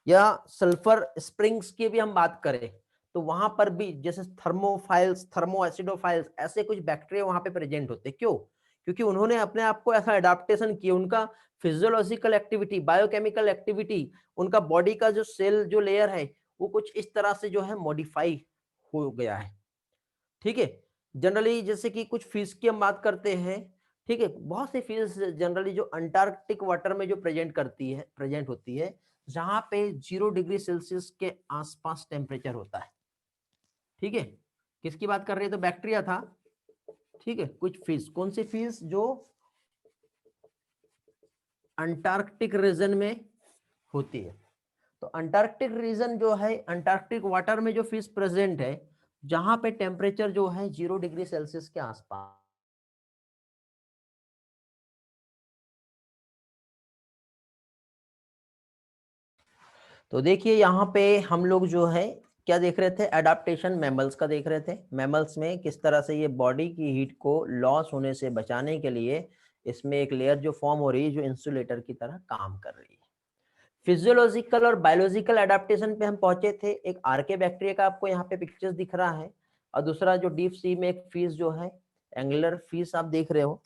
या सल्फर स्प्रिंग्स की भी हम बात करें तो वहां पर भी जैसे थर्मोफाइल्स, थर्मोएसिडोफाइल्स, ऐसे कुछ बैक्टीरिया वहां पे प्रेजेंट होते हैं। क्यों, क्योंकि उन्होंने अपने आप को ऐसा अडेप्टेशन किया, उनका फिजियोलॉजिकल एक्टिविटी, बायोकेमिकल एक्टिविटी, उनका बॉडी का जो सेल जो लेयर है वो कुछ इस तरह से जो है मॉडिफाई हो गया है। ठीक है, जनरली जैसे कि कुछ फिश की हम बात करते हैं, ठीक है, बहुत सी फिश जनरली जो अंटार्कटिक वाटर में जो प्रेजेंट होती है, जहां पे 0 डिग्री सेल्सियस के आसपास टेम्परेचर होता है। ठीक है, किसकी बात कर रहे हैं, तो बैक्टीरिया था। ठीक है, कुछ फिश, कौन सी फिश, जो अंटार्कटिक रीजन में होती है। तो अंटार्कटिक रीजन जो है, अंटार्कटिक वाटर में जो फिश प्रेजेंट है, जहां पे टेम्परेचर जो है 0 डिग्री सेल्सियस के आसपास। तो देखिए यहाँ पे हम लोग जो है क्या देख रहे थे, एडाप्टेशन मैमल्स का देख रहे थे। मैमल्स में किस तरह से ये बॉडी की हीट को लॉस होने से बचाने के लिए इसमें एक लेयर जो फॉर्म हो रही है जो इंसुलेटर की तरह काम कर रही है। फिजियोलॉजिकल और बायोलॉजिकल एडाप्टेशन पे हम पहुंचे थे। एक आर्के बैक्टीरिया का आपको यहाँ पे पिक्चर्स दिख रहा है, और दूसरा जो डीप सी में एक फिश जो है, एंगुलर फिश आप देख रहे हो।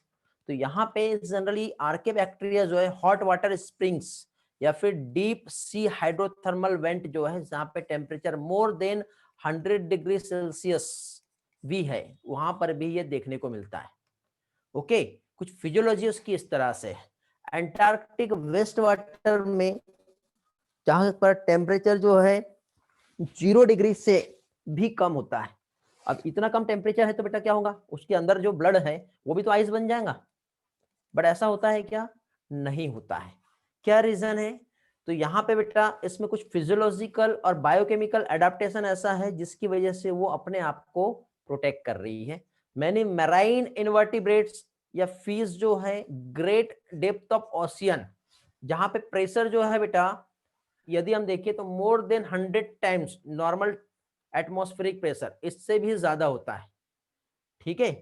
तो यहाँ पे जनरली आर्के बैक्टीरिया जो है हॉट वाटर स्प्रिंग्स या फिर डीप सी हाइड्रोथर्मल वेंट जो है, जहाँ पे temperature more than 100 degree Celsius भी है, वहां पर भी ये देखने को मिलता है। ओके, कुछ फिजियोलॉजी उसकी इस तरह से है। एंटार्क्टिक वेस्ट वाटर में जहां पर टेम्परेचर जो है 0 डिग्री से भी कम होता है। अब इतना कम टेम्परेचर है तो बेटा क्या होगा, उसके अंदर जो ब्लड है वो भी तो आइस बन जाएगा। बट ऐसा होता है क्या, नहीं होता है। क्या रीजन है, तो यहाँ पे बेटा इसमें कुछ फिजियोलॉजिकल और बायोकेमिकल एडाप्टेशन ऐसा है जिसकी वजह से वो अपने आप को प्रोटेक्ट कर रही है। मैंने मैराइन इनवर्टिब्रेट्स या फिश जो है ग्रेट डेप्थ ऑफ ओशियन, जहां पे प्रेशर जो है बेटा, यदि हम देखें तो more than 100 times normal atmospheric pressure इससे भी ज्यादा होता है, ठीक है।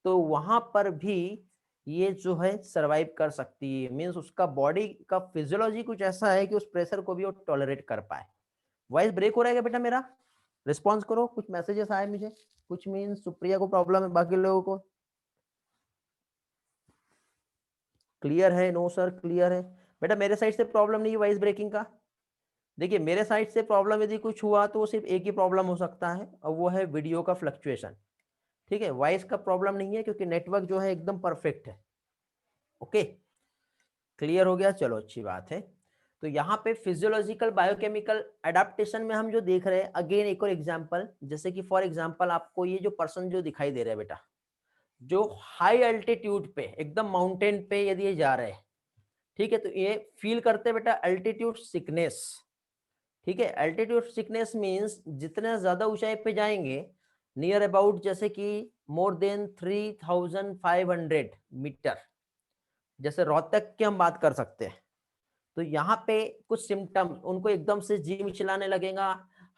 तो वहां पर भी ये जो है सरवाइव कर सकती है, मीन्स उसका बॉडी का फिजियोलॉजी कुछ ऐसा है कि उस प्रेशर को भी वो टॉलरेट कर पाए। वॉइस ब्रेक हो रहा है क्या बेटा मेरा? रिस्पॉन्स करो, कुछ मैसेजेस आए मुझे, कुछ मीन्स सुप्रिया को प्रॉब्लम है, बाकी लोगों को क्लियर है? नो सर क्लियर है बेटा, मेरे साइड से प्रॉब्लम नहीं है वॉइस ब्रेकिंग का। देखिए मेरे साइड से प्रॉब्लम यदि कुछ हुआ तो सिर्फ एक ही प्रॉब्लम हो सकता है, और वो है वीडियो का फ्लक्चुएशन, ठीक है। वॉइस का प्रॉब्लम नहीं है क्योंकि नेटवर्क जो है एकदम परफेक्ट है। ओके, क्लियर हो गया, चलो अच्छी बात है। तो यहाँ पे फिजियोलॉजिकल बायोकेमिकल एडाप्टेशन में हम जो देख रहे हैं, अगेन एक और एग्जांपल, जैसे कि फॉर एग्जांपल आपको ये जो पर्सन जो दिखाई दे रहा है बेटा, जो हाई अल्टीट्यूड पे एकदम माउंटेन पे यदि ये जा रहे हैं, ठीक है, तो ये फील करते हैं बेटा अल्टीट्यूड सिकनेस, ठीक है। अल्टीट्यूड सिकनेस मींस जितना ज्यादा ऊंचाई पे जाएंगे, नियर अबाउट जैसे कि मोर देन 3500 मीटर, जैसे रोहतक की हम बात कर सकते हैं, तो यहाँ पे कुछ सिम्टम उनको एकदम से जी मिचलाने लगेगा,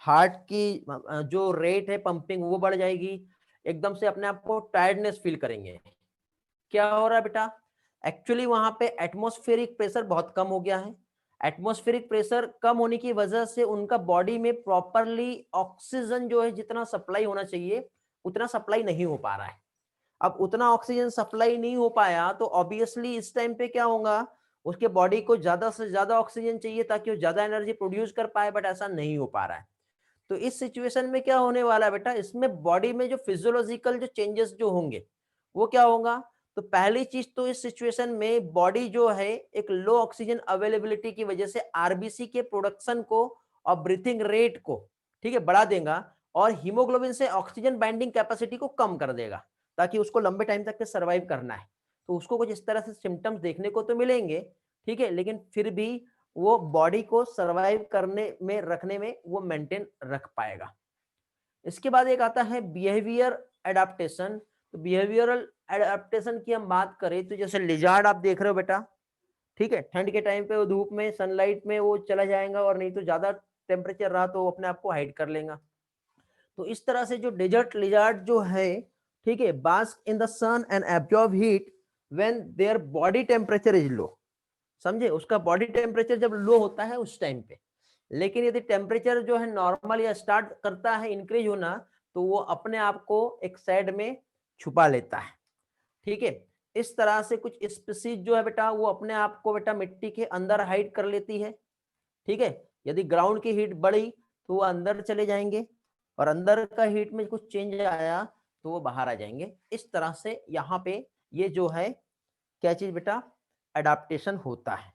हार्ट की जो रेट है पंपिंग वो बढ़ जाएगी, एकदम से अपने आप को टायर्डनेस फील करेंगे। क्या हो रहा है बेटा? एक्चुअली वहां पे एटमॉस्फेरिक प्रेशर बहुत कम हो गया है। एटमॉस्फेरिक प्रेशर कम होने की वजह से उनका बॉडी में प्रॉपरली ऑक्सीजन जो है जितना सप्लाई होना चाहिए उतना सप्लाई नहीं हो पा रहा है। अब उतना ऑक्सीजन सप्लाई नहीं हो पाया तो ऑब्वियसली इस टाइम पे क्या होगा, उसके बॉडी को ज्यादा से ज्यादा ऑक्सीजन चाहिए ताकि वो ज्यादा एनर्जी प्रोड्यूस कर पाए, बट ऐसा नहीं हो पा रहा है। तो इस सिचुएशन में क्या होने वाला है बेटा, इसमें बॉडी में जो फिजियोलॉजिकल जो चेंजेस जो होंगे वो क्या होगा। तो पहली चीज तो इस सिचुएशन में बॉडी जो है एक लो ऑक्सीजन अवेलेबिलिटी की वजह से आरबीसी के प्रोडक्शन को और ब्रीथिंग रेट को, ठीक है, बढ़ा देगा, और हीमोग्लोबिन से ऑक्सीजन बाइंडिंग कैपेसिटी को कम कर देगा ताकि उसको लंबे टाइम तक के सर्वाइव करना है। तो उसको कुछ इस तरह से सिम्टम्स देखने को तो मिलेंगे, ठीक है, लेकिन फिर भी वो बॉडी को सरवाइव करने में रखने में वो मेंटेन रख पाएगा। इसके बाद एक आता है बिहेवियर एडाप्टेशन। तो बिहेवियरल एडाप्टेशन की हम बात करें तो जैसे लिजार्ड आप देख रहे हो बेटा, ठीक है, ठंड के टाइम पे वो धूप में सनलाइट में वो चला जाएगा, और नहीं तो ज्यादा टेम्परेचर रहा तो वो अपने आप को हाइड कर लेगा। तो इस तरह से जो डेजर्ट लिजार्ड जो है, ठीक है, bask in the sun and absorb heat when their body temperature is low. समझे, उसका बॉडी टेम्परेचर जब लो होता है उस टाइम पे, लेकिन यदि टेम्परेचर जो है नॉर्मल या स्टार्ट करता है इंक्रीज होना, तो वो अपने आप को एक साइड में छुपा लेता है, ठीक है। इस तरह से कुछ स्पीसीज जो है बेटा वो अपने आप को बेटा मिट्टी के अंदर हाइड कर लेती है, ठीक है। यदि ग्राउंड की हीट बढ़ी तो वो अंदर चले जाएंगे, और अंदर का हीट में कुछ चेंज आया तो वो बाहर आ जाएंगे। इस तरह से यहाँ पे ये जो है क्या चीज बेटा, अडाप्टेशन होता है।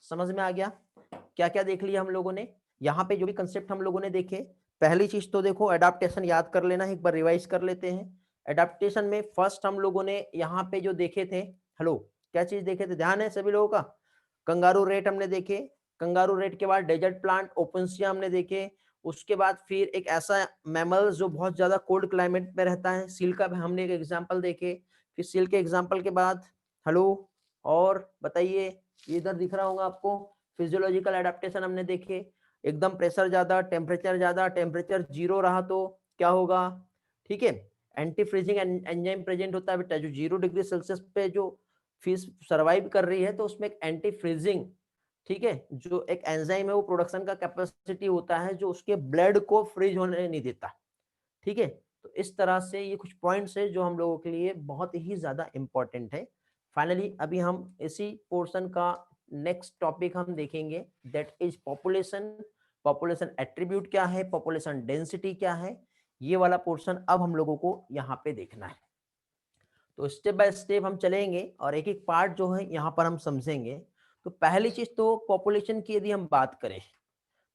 समझ में आ गया? क्या क्या देख लिया हम लोगों ने यहाँ पे, जो भी कंसेप्ट हम लोगों ने देखे। पहली चीज तो देखो एडाप्टेशन याद कर लेना, एक बार रिवाइज कर लेते हैं। एडाप्टेशन में फर्स्ट हम लोगों ने यहाँ पे जो देखे थे, हेलो, क्या चीज देखे थे, ध्यान है सभी लोगों का? कंगारू रेट हमने देखे, कंगारू रेट के बाद डेजर्ट प्लांट ओपेंसिया हमने देखे, उसके बाद फिर एक ऐसा मैमल जो बहुत ज्यादा कोल्ड क्लाइमेट में रहता है, सील का हमने एक एग्जाम्पल देखे। फिर सील के एग्जाम्पल के बाद हेलो और बताइए, इधर दिख रहा होगा आपको, फिजियोलॉजिकल एडाप्टेशन हमने देखे। एकदम प्रेशर ज्यादा, टेम्परेचर जीरो रहा तो क्या होगा, ठीक है, एंटी फ्रीजिंग एंजाइम प्रेजेंट होता है बेटा, जो 0 डिग्री सेल्सियस पे जो फिश सरवाइव कर रही है तो उसमें एक एंटी फ्रीजिंग, ठीक है, जो एक एंजाइम है वो प्रोडक्शन का कैपेसिटी होता है जो उसके ब्लड को फ्रीज होने नहीं देता, ठीक है। तो इस तरह से ये कुछ पॉइंट्स है जो हम लोगों के लिए बहुत ही ज्यादा इंपॉर्टेंट है। फाइनली अभी हम इसी पोर्शन का नेक्स्ट टॉपिक हम देखेंगे, that is population. Population attribute क्या है, पॉपुलेशन डेंसिटी क्या है, ये वाला पोर्शन अब हम लोगों को यहाँ पे देखना है। तो स्टेप बाय स्टेप हम चलेंगे और एक एक पार्ट जो है यहाँ पर हम समझेंगे। तो पहली चीज तो पॉपुलेशन की यदि हम बात करें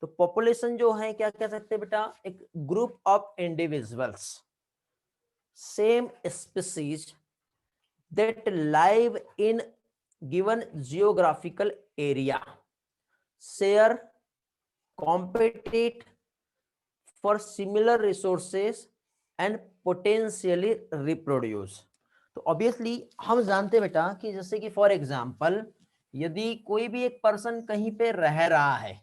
तो पॉपुलेशन जो है क्या कह सकते हैं बेटा, एक group of individuals same species that live in given geographical area share compete for similar resources and potentially reproduce। तो ऑब्वियसली हम जानते हैं बेटा कि जैसे कि फॉर एग्जांपल यदि कोई भी एक पर्सन कहीं पे रह रहा है,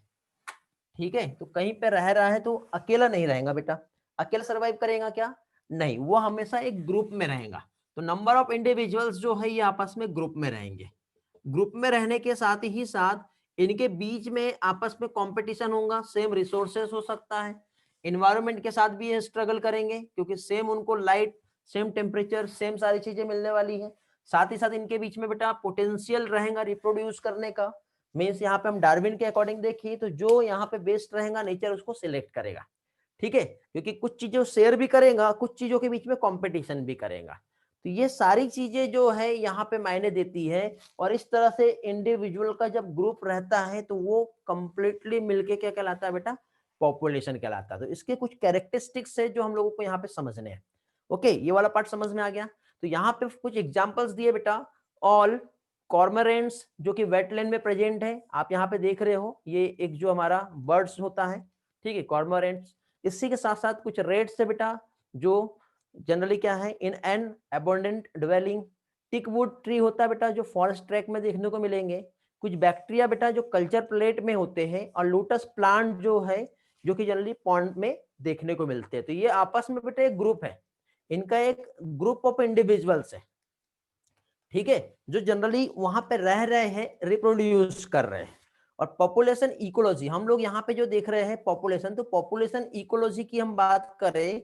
ठीक है, तो कहीं पे रह रहा है तो अकेला नहीं रहेगा बेटा, अकेला सर्वाइव करेगा क्या? नहीं, वो हमेशा एक ग्रुप में रहेगा। तो नंबर ऑफ इंडिविजुअल्स जो है ये आपस में ग्रुप में रहेंगे। ग्रुप में रहने के साथ ही साथ इनके बीच में आपस में कंपटीशन होगा, सेम रिसोर्सेस हो सकता है, इन्वायरमेंट के साथ भी ये स्ट्रगल करेंगे क्योंकि सेम उनको लाइट, सेम टेम्परेचर, सेम सारी चीजें मिलने वाली है। साथ ही साथ इनके बीच में बेटा पोटेंशियल रहेगा रिप्रोड्यूस करने का। मीन्स यहाँ पे हम डार्विन के अकॉर्डिंग देखिए तो जो यहाँ पे बेस्ट रहेगा नेचर उसको सिलेक्ट करेगा, ठीक है, क्योंकि कुछ चीजों शेयर भी करेगा, कुछ चीजों के बीच में कंपटीशन भी करेगा। तो ये सारी चीजें जो है यहाँ पे मायने देती है। और इस तरह से इंडिविजुअल का जब ग्रुप रहता है तो वो कंप्लीटली मिलके क्या कहलाता है बेटा? पॉपुलेशन कहलाता है। तो इसके कुछ कैरेक्टरिस्टिक्स है जो हम लोगों को यहाँ पे समझने हैं। ओके, ये वाला पार्ट समझ में आ गया। तो यहाँ पे कुछ एग्जाम्पल्स दिए बेटा। ऑल कॉर्मोरेंट्स जो कि वेटलैंड में प्रेजेंट है, आप यहाँ पे देख रहे हो, ये एक जो हमारा बर्ड्स होता है, ठीक है, कॉर्मोरेंट्स। इसी के साथ साथ कुछ रेड्स है बेटा जो जनरली क्या है, in an abundant dwelling. Teakwood tree होता है बेटा जो फॉरेस्ट ट्रैक में देखने को मिलेंगे। कुछ बैक्टीरिया बेटा जो कल्चर प्लेट में होते हैं, और लोटस प्लांट जो है जो कि जनरली पॉन्ड में देखने को मिलते हैं। तो ये आपस में बेटा एक ग्रुप है, इनका एक ग्रुप ऑफ इंडिविजुअल्स है, ठीक है, जो जनरली वहां पे रह रहे हैं, रिप्रोड्यूस कर रहे हैं। और पॉपुलेशन इकोलॉजी हम लोग यहाँ पे जो देख रहे हैं पॉपुलेशन, तो पॉपुलेशन इकोलॉजी की हम बात करें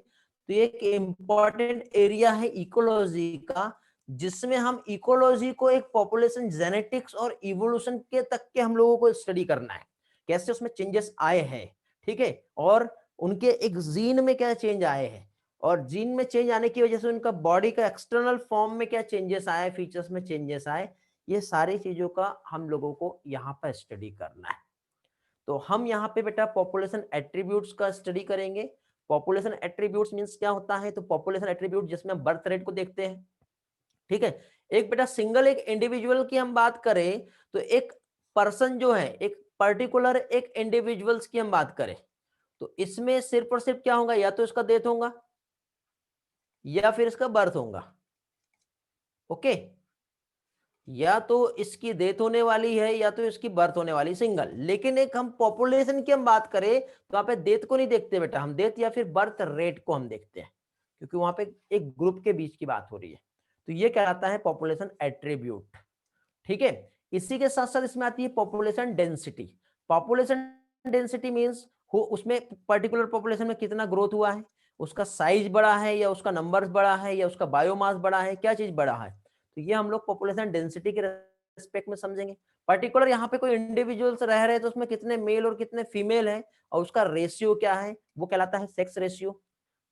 तो एक इम्पॉर्टेंट एरिया है इकोलॉजी का, जिसमें हम इकोलॉजी को एक पॉपुलेशन जेनेटिक्स और इवोल्यूशन के तक के हम लोगों को स्टडी करना है, कैसे उसमें चेंजेस आए हैं, ठीक है, और उनके एक जीन में क्या चेंज आए हैं, और जीन में चेंज आने की वजह से उनका बॉडी का एक्सटर्नल फॉर्म में क्या चेंजेस आए, फीचर्स में चेंजेस आए, ये सारी चीजों का हम लोगों को यहाँ पर स्टडी करना है। तो हम यहाँ पे बेटा पॉपुलेशन एट्रीब्यूट्स का स्टडी करेंगे। पॉपुलेशन एट्रीब्यूट्स मींस क्या होता है? तो पॉपुलेशन एट्रीब्यूट जिसमें हम बर्थ रेट को देखते हैं, ठीक है। एक बेटा सिंगल एक इंडिविजुअल की हम बात करें तो एक पर्सन जो है, एक पर्टिकुलर एक इंडिविजुअल्स की हम बात करें तो इसमें सिर्फ और सिर्फ क्या होगा, या तो इसका डेथ होगा या फिर इसका बर्थ होगा। ओके, या तो इसकी डेथ होने वाली है या तो इसकी बर्थ होने वाली, सिंगल। लेकिन एक हम पॉपुलेशन की हम बात करें तो वहां पे डेथ को नहीं देखते बेटा, हम डेथ या फिर बर्थ रेट को हम देखते हैं, क्योंकि वहां पे एक ग्रुप के बीच की बात हो रही है। तो ये कहलाता है पॉपुलेशन एट्रीब्यूट, ठीक है। इसी के साथ साथ इसमें आती है population density. Population density means उसमें पर्टिकुलर पॉपुलेशन में कितना ग्रोथ हुआ है, उसका साइज बड़ा है या उसका नंबर्स बड़ा है या उसका बायोमास बड़ा है, क्या चीज बड़ा है, तो ये हम लोग पॉपुलेशन डेंसिटी के रेस्पेक्ट में समझेंगे। पर्टिकुलर यहाँ पे कोई इंडिविजुअल्स रह रहे हैं तो उसमें कितने मेल और कितने फीमेल है और उसका रेशियो क्या है, वो कहलाता है सेक्स रेशियो,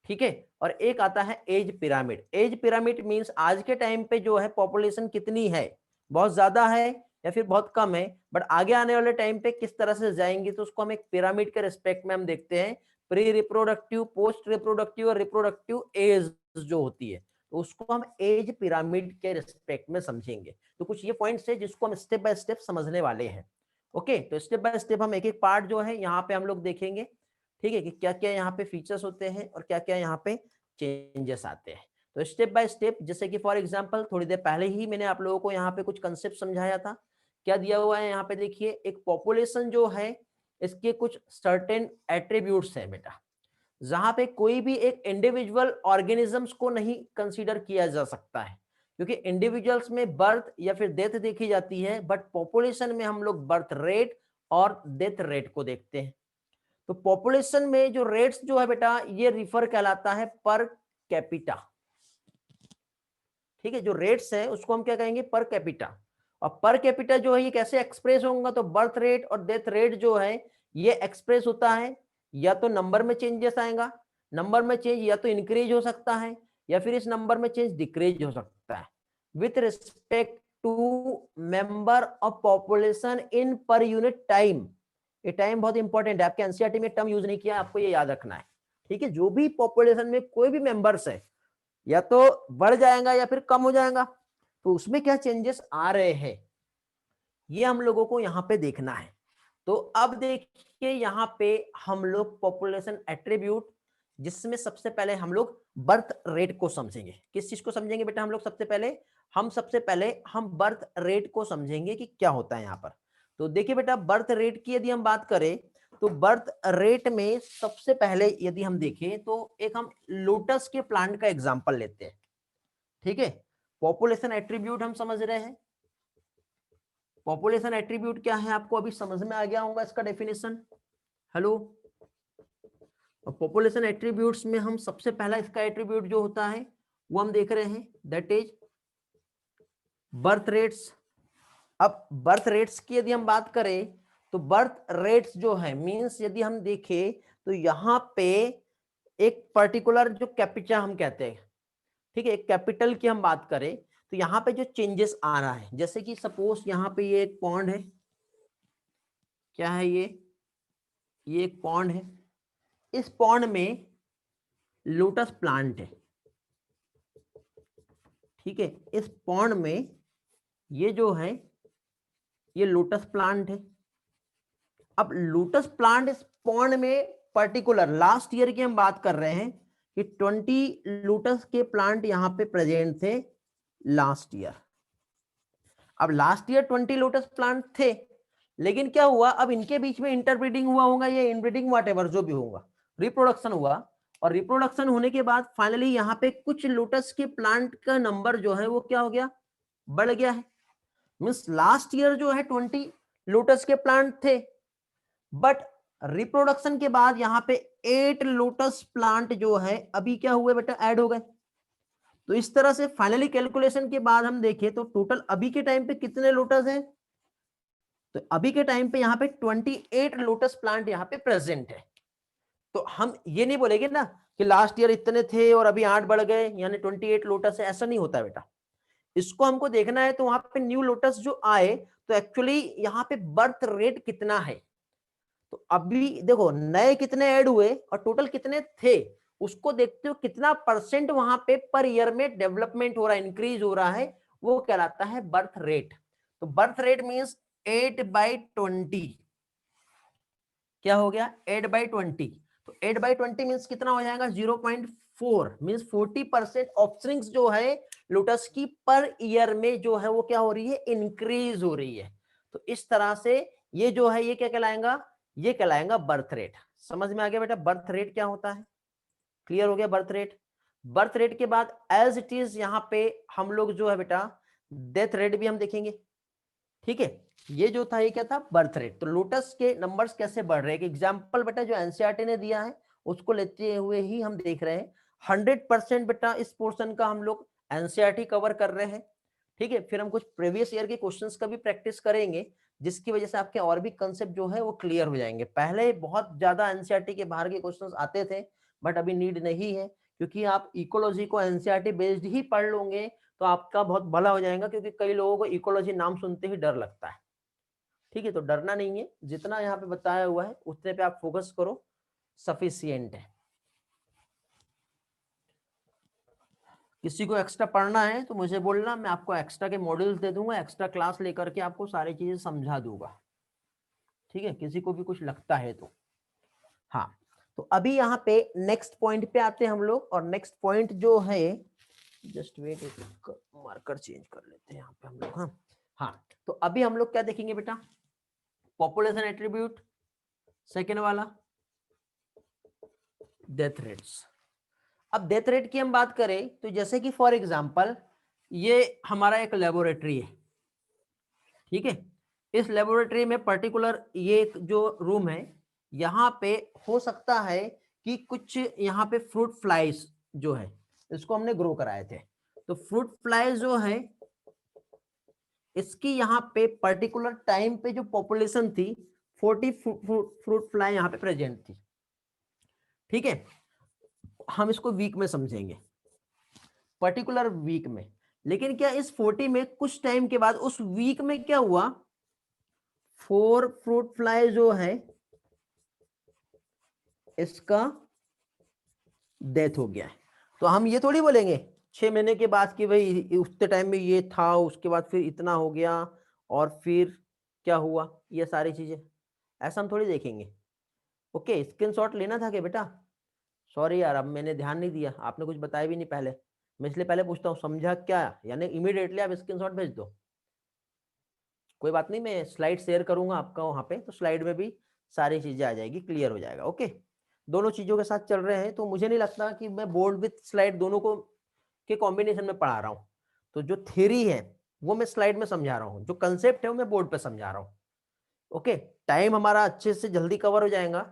ठीक है। और एक आता है age pyramid. Age pyramid means आज के टाइम पे जो है पॉपुलेशन कितनी है, बहुत ज्यादा है या फिर बहुत कम है, बट आगे आने वाले टाइम पे किस तरह से जाएंगे तो उसको हम एक पिरामिड के रिस्पेक्ट में हम देखते हैं। प्री रिप्रोडक्टिव, पोस्ट रिप्रोडक्टिव और रिप्रोडक्टिव एज जो होती है, तो उसको हम एज पिरामिड के रिस्पेक्ट में समझेंगे। तो कुछ ये पॉइंट्स है जिसको हम स्टेप बाय स्टेप समझने वाले हैं। ओके, तो स्टेप बाय स्टेप हम एक एक पार्ट जो है यहाँ पे हम लोग देखेंगे, ठीक है, कि क्या क्या यहाँ पे फीचर्स होते हैं और क्या क्या यहाँ पे चेंजेस आते हैं। तो स्टेप बाय स्टेप, जैसे कि फॉर एग्जांपल थोड़ी देर पहले ही मैंने आप लोगों को यहाँ पे कुछ कंसेप्ट समझाया था। क्या दिया हुआ है यहाँ पे देखिए, एक पॉपुलेशन जो है इसके कुछ सर्टेन एट्रीब्यूट्स हैं बेटा, जहां पे कोई भी एक इंडिविजुअल ऑर्गेनिजम्स को नहीं कंसीडर किया जा सकता है, क्योंकि इंडिविजुअल्स में बर्थ या फिर डेथ देखी जाती है, बट पॉपुलेशन में हम लोग बर्थ रेट और डेथ रेट को देखते हैं। तो पॉपुलेशन में जो रेट्स जो है बेटा ये रिफर कहलाता है पर कैपिटा, ठीक है। जो रेट्स है उसको हम क्या कहेंगे, पर कैपिटा। और पर कैपिटा जो है ये कैसे एक्सप्रेस होगा, तो बर्थ रेट और डेथ रेट जो है ये एक्सप्रेस होता है या तो नंबर में चेंजेस आएगा, नंबर में चेंज या तो इंक्रीज हो सकता है या फिर इस नंबर में चेंज डिक्रीज हो सकता है with respect to member of population in per unit time. ये टाइम बहुत इंपॉर्टेंट है, आपके एनसीईआरटी में टर्म यूज नहीं किया, आपको ये याद रखना है, ठीक है। जो भी पॉपुलेशन में कोई भी मेंबर्स है या तो बढ़ जाएगा या फिर कम हो जाएगा, तो उसमें क्या चेंजेस आ रहे हैं ये हम लोगों को यहाँ पे देखना है। तो अब देखिए यहाँ पे हम लोग पॉपुलेशन एट्रीब्यूट, जिसमें सबसे पहले हम लोग बर्थ रेट को समझेंगे। किस चीज को समझेंगे बेटा हम लोग, सबसे पहले हम बर्थ रेट को समझेंगे कि क्या होता है यहाँ पर। तो देखिए बेटा बर्थ रेट की यदि हम बात करें तो बर्थ रेट में सबसे पहले यदि हम देखें तो एक हम लोटस के प्लांट का एग्जांपल लेते हैं, ठीक है। पॉपुलेशन एट्रीब्यूट हम समझ रहे हैं। पॉपुलेशन एट्रीब्यूट क्या है आपको अभी समझ में आ गया होगा इसका डेफिनेशन। हेलो, पॉपुलेशन एट्रीब्यूट्स में हम सबसे पहला इसका एट्रीब्यूट जो होता है वो हम देख रहे हैं, दैट इज बर्थ रेट्स। अब बर्थ रेट्स की यदि हम बात करें तो बर्थ रेट्स जो है मींस यदि हम देखें तो यहाँ पे एक पर्टिकुलर जो कैपिचा हम कहते हैं, ठीक है, एक कैपिटल की हम बात करें तो यहाँ पे जो चेंजेस आ रहा है, जैसे कि सपोज यहाँ पे ये एक पॉन्ड है, क्या है ये एक पॉन्ड है। इस पॉन्ड में लोटस प्लांट है, ठीक है। इस पॉन्ड में ये जो है ये लोटस प्लांट है। अब लोटस प्लांट इस पॉन्ड में पर्टिकुलर लास्ट ईयर की हम बात कर रहे हैं कि 20 लोटस के प्लांट यहाँ पे प्रेजेंट थे लास्ट ईयर। अब लास्ट ईयर 20 लोटस प्लांट थे, लेकिन क्या हुआ, अब इनके बीच में इंटरब्रीडिंग हुआ होगा या इनब्रीडिंग व्हाटएवर जो भी होगा, रिप्रोडक्शन हुआ, और रिप्रोडक्शन होने के बाद फाइनली यहाँ पे कुछ लोटस के प्लांट का नंबर जो है वो क्या हो गया, बढ़ गया है। मींस लास्ट ईयर जो है 20 लोटस के प्लांट थे, बट रिप्रोडक्शन के बाद यहाँ पे 8 लोटस प्लांट जो है अभी क्या हुए बेटा, ऐड हो गए। तो इस तरह से फाइनली कैलकुलेशन के बाद हम देखें तो टोटल अभी के टाइम पे कितने लोटस हैं, तो अभी के टाइम पे यहाँ पे 28 लोटस प्लांट यहाँ पे प्रेजेंट है। तो हम ये नहीं बोलेंगे ना कि लास्ट ईयर इतने थे और अभी 8 बढ़ गए यानी 28 लोटस है, ऐसा नहीं होता बेटा। इसको हमको देखना है तो वहां पे न्यू लोटस जो आए तो एक्चुअली यहाँ पे बर्थ रेट कितना है। तो अभी देखो नए कितने ऐड हुए और टोटल कितने थे, उसको देखते हो कितना परसेंट वहां पे पर ईयर में डेवलपमेंट हो रहा है, इंक्रीज हो रहा है, वो कहलाता है बर्थ रेट। तो बर्थ रेट मींस 8/20, क्या हो गया 8/20। तो 8/20 मींस कितना हो जाएगा 0.4, मींस 40% ऑफस्प्रिंग्स जो है लोटस की पर ईयर में जो है वो क्या हो रही है, इंक्रीज हो रही है। तो इस तरह से ये जो है ये क्या कहलाएगा, ये कहलाएगा बर्थ रेट। समझ में आ गया बेटा बर्थ रेट क्या होता है, क्लियर हो गया बर्थ रेट। बर्थ रेट के बाद एज इट इज यहाँ पे हम लोग जो है बेटा डेथ रेट भी हम देखेंगे, ठीक है। ये जो था ये क्या था, बर्थ रेट। तो लोटस के नंबर्स कैसे बढ़ रहे हैं, एग्जाम्पल बेटा जो एनसीईआरटी ने दिया है उसको लेते हुए ही हम देख रहे हैं। 100% बेटा इस पोर्शन का हम लोग एनसीईआरटी कवर कर रहे हैं, ठीक है। फिर हम कुछ प्रीवियस ईयर के क्वेश्चंस का भी प्रैक्टिस करेंगे, जिसकी वजह से आपके और भी कंसेप्ट जो है वो क्लियर हो जाएंगे। पहले बहुत ज्यादा एनसीईआरटी के बाहर के क्वेश्चंस आते थे, बट अभी नीड नहीं है, क्योंकि आप इकोलॉजी को एनसीईआरटी बेस्ड ही पढ़ लोगे तो आपका बहुत भला हो जाएगा। क्योंकि कई लोगों को इकोलॉजी नाम सुनते ही डर लगता है, ठीक है। तो डरना नहीं है, जितना यहाँ पे बताया हुआ है उतने पे आप फोकस करो, सफिशिएंट है। किसी को एक्स्ट्रा पढ़ना है तो मुझे बोलना, मैं आपको एक्स्ट्रा के मॉड्यूल्स दे दूंगा, एक्स्ट्रा क्लास लेकर के आपको सारी चीजें समझा दूंगा, ठीक है। किसी को भी कुछ लगता है तो हाँ। तो अभी यहाँ पे नेक्स्ट पॉइंट पे आते हैं हम लोग, और नेक्स्ट पॉइंट जो है, जस्ट वेट, एक मार्कर चेंज कर लेते हैं यहाँ पे हम लोग। हाँ हाँ, तो अभी हम लोग क्या देखेंगे बेटा, पॉपुलेशन एट्रीब्यूट, सेकेंड वाला डेथ रेट्स। अब डेथ रेट की हम बात करें तो जैसे कि फॉर एग्जांपल ये हमारा एक लेबोरेटरी है, ठीक है। इस लेबोरेटरी में पर्टिकुलर ये एक जो रूम है, यहाँ पे हो सकता है कि कुछ यहाँ पे फ्रूट फ्लाइज जो है इसको हमने ग्रो कराए थे। तो फ्रूट फ्लाइज जो है इसकी यहाँ पे पर्टिकुलर टाइम पे जो पॉपुलेशन थी 40 फ्रूट फ्लाई यहाँ पे प्रेजेंट थी, ठीक है। हम इसको वीक में समझेंगे, पर्टिकुलर वीक में। लेकिन क्या इस 40 में कुछ टाइम के बाद उस वीक में क्या हुआ, 4 फ्रूट फ्लाई जो है इसका डेथ हो गया है। तो हम ये थोड़ी बोलेंगे 6 महीने के बाद कि भाई उतने टाइम में ये था, उसके बाद फिर इतना हो गया और फिर क्या हुआ, ये सारी चीजें ऐसा हम थोड़ी देखेंगे। ओके, स्क्रीनशॉट लेना था क्या बेटा, सॉरी यार अब मैंने ध्यान नहीं दिया, आपने कुछ बताया भी नहीं पहले, मैं इसलिए पहले पूछता हूँ समझा क्या, यानी इमीडिएटली आप स्क्रीनशॉट भेज दो। कोई बात नहीं, मैं स्लाइड शेयर करूंगा आपका वहां पे, तो स्लाइड में भी सारी चीजें आ जाएगी, क्लियर हो जाएगा। ओके, दोनों चीजों के साथ चल रहे हैं, तो मुझे नहीं लगता कि मैं बोर्ड विथ स्लाइड दोनों को के कॉम्बिनेशन में पढ़ा रहा हूँ। तो जो थ्योरी है वो मैं स्लाइड में समझा रहा हूँ, जो कंसेप्ट है वो मैं बोर्ड पे समझा रहा हूँ। ओके, टाइम हमारा अच्छे से जल्दी कवर हो जाएगा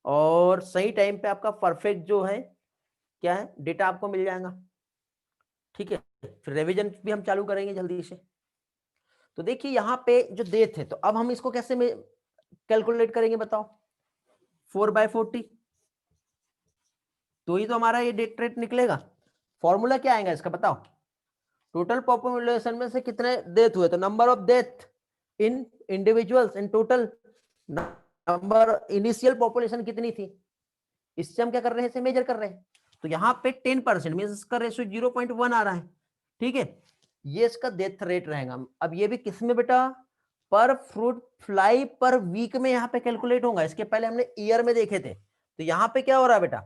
और सही टाइम पे आपका परफेक्ट जो है क्या है डेटा आपको मिल जाएगा। ठीक है, फिर रिवीजन भी हम चालू करेंगे जल्दी से। तो देखिए यहाँ पे जो डेट है, तो अब हम इसको कैसे में कैलकुलेट करेंगे बताओ? 4/40, तो ही तो हमारा ये डेथ रेट निकलेगा। फॉर्मूला क्या आएगा इसका बताओ? टोटल पॉपुलेशन में से कितने डेथ हुए, तो number of death in individuals in total number, initial population कितनी थी, इससे हम क्या कर रहे हैं, इसे मेजर कर रहे हैं। तो यहाँ पे 10% मींस इसका रेशियो 0.1 आ रहा है। ठीक है, ये इसका डेथ रेट रहेगा। अब ये भी किसमें बेटा? पर फ्रूट फ्लाई पर वीक में यहाँ पे कैलकुलेट होगा। इसके पहले हमने ईयर में देखे थे, तो यहाँ पे क्या हो रहा है बेटा?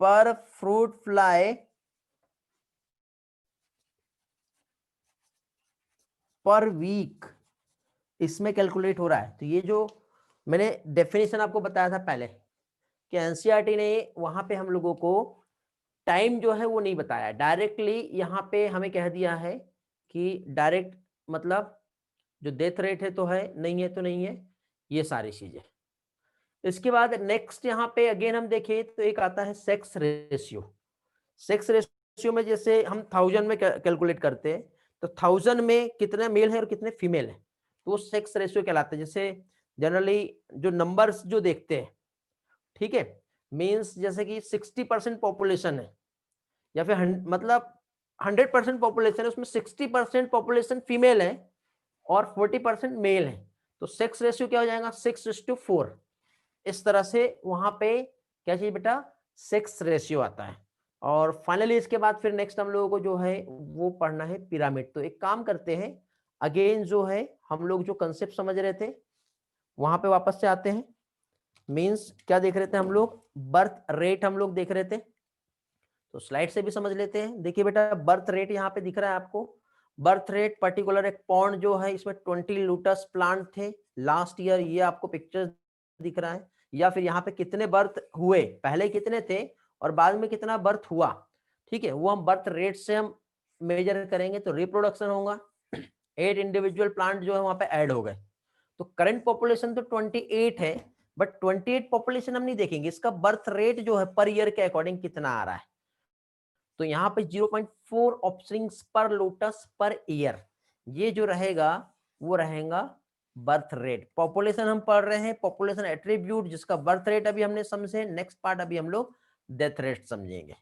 पर फ्रूट फ्लाई पर वीक इसमें कैलकुलेट हो रहा है। तो ये जो मैंने डेफिनेशन आपको बताया था पहले कि एनसीईआरटी ने वहां पे हम लोगों को टाइम जो है वो नहीं बताया, डायरेक्टली यहाँ पे हमें कह दिया है कि डायरेक्ट मतलब जो डेथ रेट है तो है, नहीं है तो नहीं है, ये सारी चीजें। इसके बाद नेक्स्ट यहाँ पे अगेन हम देखें तो एक आता है सेक्स रेशियो। सेक्स रेशियो में जैसे हम 1000 में कैलकुलेट करते हैं, तो 1000 में कितने मेल है और कितने फीमेल है, तो वो सेक्स रेशियो कहलाता है। जैसे जनरली जो नंबर्स जो देखते हैं, ठीक है, मींस जैसे कि 60% पॉपुलेशन है या फिर मतलब 100% पॉपुलेशन है, उसमें 60% पॉपुलेशन फीमेल है और 40% मेल है, तो सेक्स रेशियो क्या हो जाएगा? 6:4। इस तरह से वहां पे क्या चाहिए बेटा? सेक्स रेशियो आता है। और फाइनली इसके बाद फिर नेक्स्ट हम लोगों को जो है वो पढ़ना है पिरामिड। तो एक काम करते हैं, अगेन जो है हम लोग जो कंसेप्ट समझ रहे थे वहां पे वापस से आते हैं। मींस क्या देख रहे थे हम लोग? बर्थ रेट हम लोग देख रहे थे, तो स्लाइड से भी समझ लेते हैं। देखिए बेटा, बर्थ रेट यहाँ पे दिख रहा है आपको। बर्थ रेट पर्टिकुलर एक पॉन्ड जो है, इसमें 20 लोटस प्लांट थे लास्ट ईयर, ये आपको पिक्चर दिख रहा है। या फिर यहाँ पे कितने बर्थ हुए, पहले कितने थे और बाद में कितना बर्थ हुआ, ठीक है, वो हम बर्थ रेट से हम मेजर करेंगे। तो रिप्रोडक्शन होगा, 8 इंडिविजुअल प्लांट जो है वहां पे ऐड हो गए। तो करंट पॉपुलेशन तो 28 है, बट 28 पॉपुलेशन हम नहीं देखेंगे, इसका बर्थ रेट जो है पर ईयर के अकॉर्डिंग कितना आ रहा है। तो यहाँ पे 0.4 ऑफस्प्रिंग्स पर लोटस पर ईयर, ये जो रहेगा वो रहेगा बर्थ रेट। पॉपुलेशन हम पढ़ रहे हैं, पॉपुलेशन एट्रीब्यूट जिसका बर्थ रेट अभी हमने समझे। नेक्स्ट पार्ट अभी हम लोग डेथ रेट समझेंगे।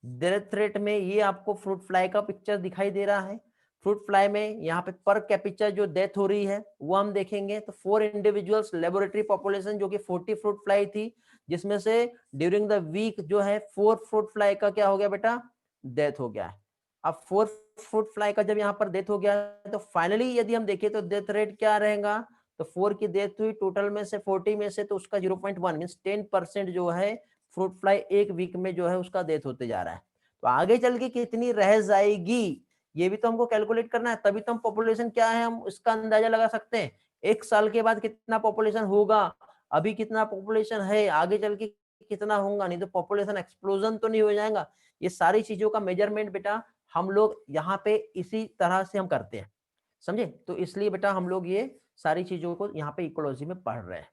डेथ रेट में ये आपको फ्रूट फ्लाई का पिक्चर दिखाई दे रहा है। फ्रूट फ्लाई में यहाँ पे पर कैपिचर जो डेथ हो रही है वो हम देखेंगे। तो 4 इंडिविजुअल्स लेबोरेटरी पॉपुलेशन जो कि 40 फ्रूट फ्लाई थी, जिसमें से ड्यूरिंग द वीक जो है 4 फ्रूट फ्लाई का क्या हो गया बेटा? डेथ हो गया है। अब 4 फ्रूट फ्लाई का जब यहाँ पर डेथ हो गया है, तो फाइनली यदि हम देखें तो डेथ रेट क्या रहेगा? तो 4 की डेथ हुई टोटल में से 40 में से, तो उसका 0.1 मींस 10% जो है फ्रूट फ्लाई एक वीक में जो है उसका डेथ होते जा रहा है। तो आगे चल के कितनी रह जाएगी ये भी तो हमको कैलकुलेट करना है, तभी तो हम पॉपुलेशन क्या है हम इसका अंदाजा लगा सकते हैं। एक साल के बाद कितना पॉपुलेशन होगा, अभी कितना पॉपुलेशन है, आगे चल के कितना होगा, नहीं तो पॉपुलेशन एक्सप्लोजन तो नहीं हो जाएगा। ये सारी चीजों का मेजरमेंट बेटा हम लोग यहाँ पे इसी तरह से हम करते हैं, समझे? तो इसलिए बेटा हम लोग ये सारी चीजों को यहाँ पे इकोलॉजी में पढ़ रहे हैं।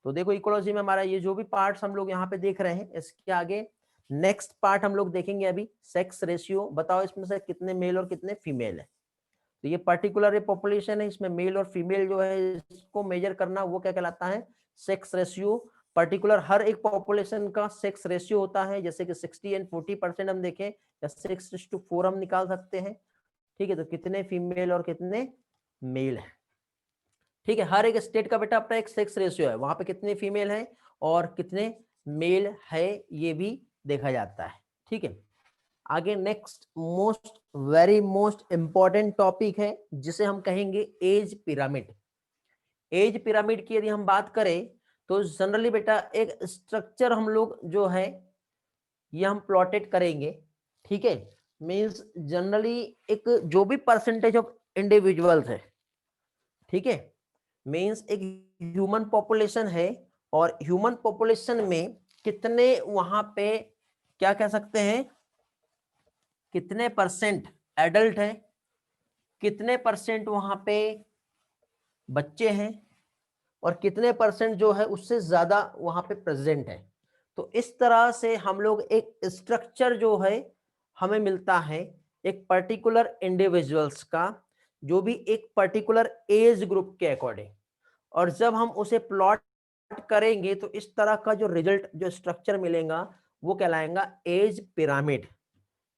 तो देखो इकोलॉजी में हमारा ये जो भी पार्ट्स हम लोग यहाँ पे देख रहे हैं, इसके आगे नेक्स्ट पार्ट हम लोग देखेंगे अभी सेक्स रेशियो। बताओ इसमें से कितने मेल और कितने फीमेल है। तो ये पर्टिकुलर पॉपुलेशन है, इसमें मेल और फीमेल जो है इसको मेजर करना वो क्या कहलाता है? Sex ratio. पर्टिकुलर हर एक पॉपुलेशन का सेक्स रेशियो होता है, जैसे कि 60 एंड 40% हम देखें या 6:4 हम निकाल सकते हैं। ठीक है, तो कितने फीमेल और कितने मेल है। ठीक है, हर एक स्टेट का बेटा अपना एक सेक्स रेशियो है, वहां पे कितने फीमेल है और कितने मेल है ये भी देखा जाता है। ठीक है, आगे next most very most important topic है जिसे हम कहेंगे एज पिरामिड। एज पिरामिड की यदि हम बात करें तो जनरली बेटा एक स्ट्रक्चर हम लोग जो है ये हम प्लॉटेड करेंगे। ठीक है, मींस जनरली एक जो भी परसेंटेज ऑफ इंडिविजुअल्स है, ठीक है, मीन्स एक ह्यूमन पॉपुलेशन है और ह्यूमन पॉपुलेशन में कितने वहां पे क्या कह सकते हैं, कितने परसेंट एडल्ट है, कितने परसेंट वहां पे बच्चे हैं और कितने परसेंट जो है उससे ज्यादा वहां पे प्रेजेंट है। तो इस तरह से हम लोग एक स्ट्रक्चर जो है हमें मिलता है एक पर्टिकुलर इंडिविजुअल्स का, जो भी एक पर्टिकुलर एज ग्रुप के अकॉर्डिंग, और जब हम उसे प्लॉट करेंगे तो इस तरह का जो रिजल्ट जो स्ट्रक्चर मिलेगा वो कहलाएगा एज पिरामिड।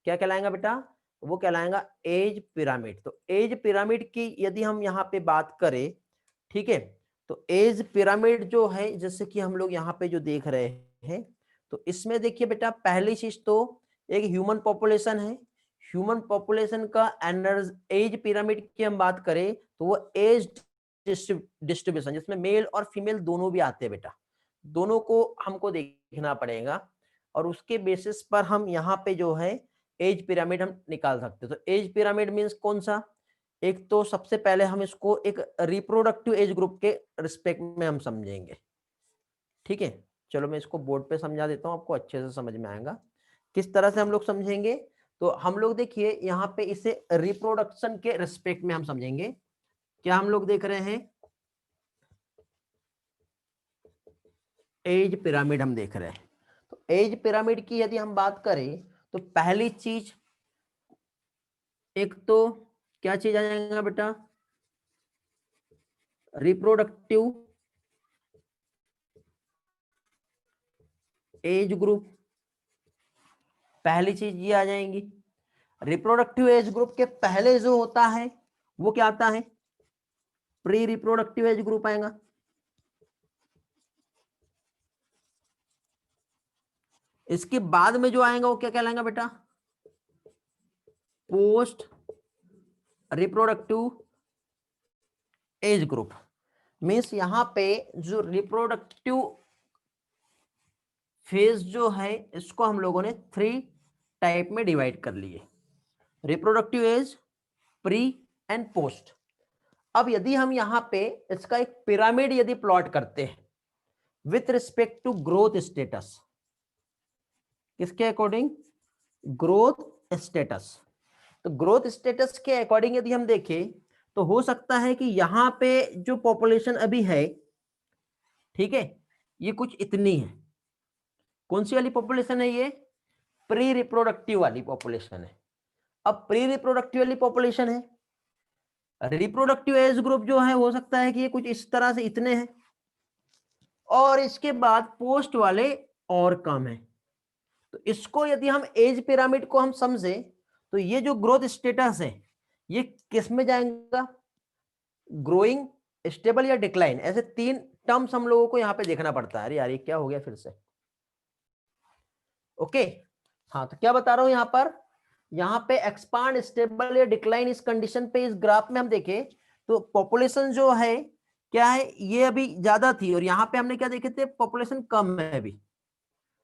क्या कहलाएगा बेटा, वो कहलाएगा एज पिरामिड। तो एज पिरामिड की यदि हम यहाँ पे बात करें, ठीक है, तो एज पिरामिड जो है जैसे कि हम लोग यहाँ पे जो देख रहे हैं, तो इसमें देखिए बेटा पहली चीज तो एक ह्यूमन पॉपुलेशन है। ह्यूमन पॉपुलेशन का एज पिरामिड की हम बात करें तो वो एज डिस्ट्रीब्यूशन जिसमें मेल और फीमेल दोनों भी आते हैं बेटा, दोनों को हमको देखना पड़ेगा और उसके बेसिस पर हम यहाँ पे जो है एज पिरामिड हम निकाल सकते हैं। तो एज पिरामिड मीन्स कौन सा, एक तो सबसे पहले हम इसको एक रिप्रोडक्टिव एज ग्रुप के रिस्पेक्ट में हम समझेंगे। ठीक है, चलो मैं इसको बोर्ड पे समझा देता हूँ, आपको अच्छे से समझ में आएगा किस तरह से हम लोग समझेंगे। तो हम लोग देखिए यहाँ पे इसे रिप्रोडक्शन के रिस्पेक्ट में हम समझेंगे। क्या हम लोग देख रहे हैं, एज पिरामिड हम देख रहे हैं। तो एज पिरामिड की यदि हम बात करें तो पहली चीज एक तो क्या चीज आ जाएगा बेटा, रिप्रोडक्टिव एज ग्रुप, पहली चीज ये आ जाएंगी। रिप्रोडक्टिव एज ग्रुप के पहले जो होता है वो क्या आता है, प्री रिप्रोडक्टिव एज ग्रुप आएगा। इसके बाद में जो आएगा वो क्या कहलाएगा बेटा, post reproductive age group. Means यहां पे जो रिप्रोडक्टिव फेज जो है इसको हम लोगों ने 3 टाइप में डिवाइड कर लिए, reproductive age, pre and post. अब यदि हम यहां पे इसका एक पिरामिड यदि प्लॉट करते हैं with respect to growth status, किसके अकॉर्डिंग, ग्रोथ स्टेटस। तो ग्रोथ स्टेटस के अकॉर्डिंग यदि हम देखें तो हो सकता है कि यहां पे जो पॉपुलेशन अभी है, ठीक है, ये कुछ इतनी है। कौन सी वाली पॉपुलेशन है ये, प्री रिप्रोडक्टिव वाली पॉपुलेशन है। अब प्री रिप्रोडक्टिव वाली पॉपुलेशन है, रिप्रोडक्टिव एज ग्रुप जो है हो सकता है कि ये कुछ इस तरह से इतने हैं, और इसके बाद पोस्ट वाले और कम है। तो इसको यदि हम एज पिरामिड को हम समझे तो ये जो ग्रोथ स्टेटस है ये किस में जाएगा, ग्रोइंग, स्टेबल या डिक्लाइन, ऐसे 3 टर्म्स हम लोगों को यहाँ पे देखना पड़ता है। अरे यार ये क्या हो गया फिर से, ओके। हाँ तो क्या बता रहा हूं यहाँ पे एक्सपांड, स्टेबल या डिक्लाइन, इस कंडीशन पे इस ग्राफ में हम देखें तो पॉपुलेशन जो है क्या है, ये अभी ज्यादा थी और यहाँ पे हमने क्या देखे थे, पॉपुलेशन कम है अभी।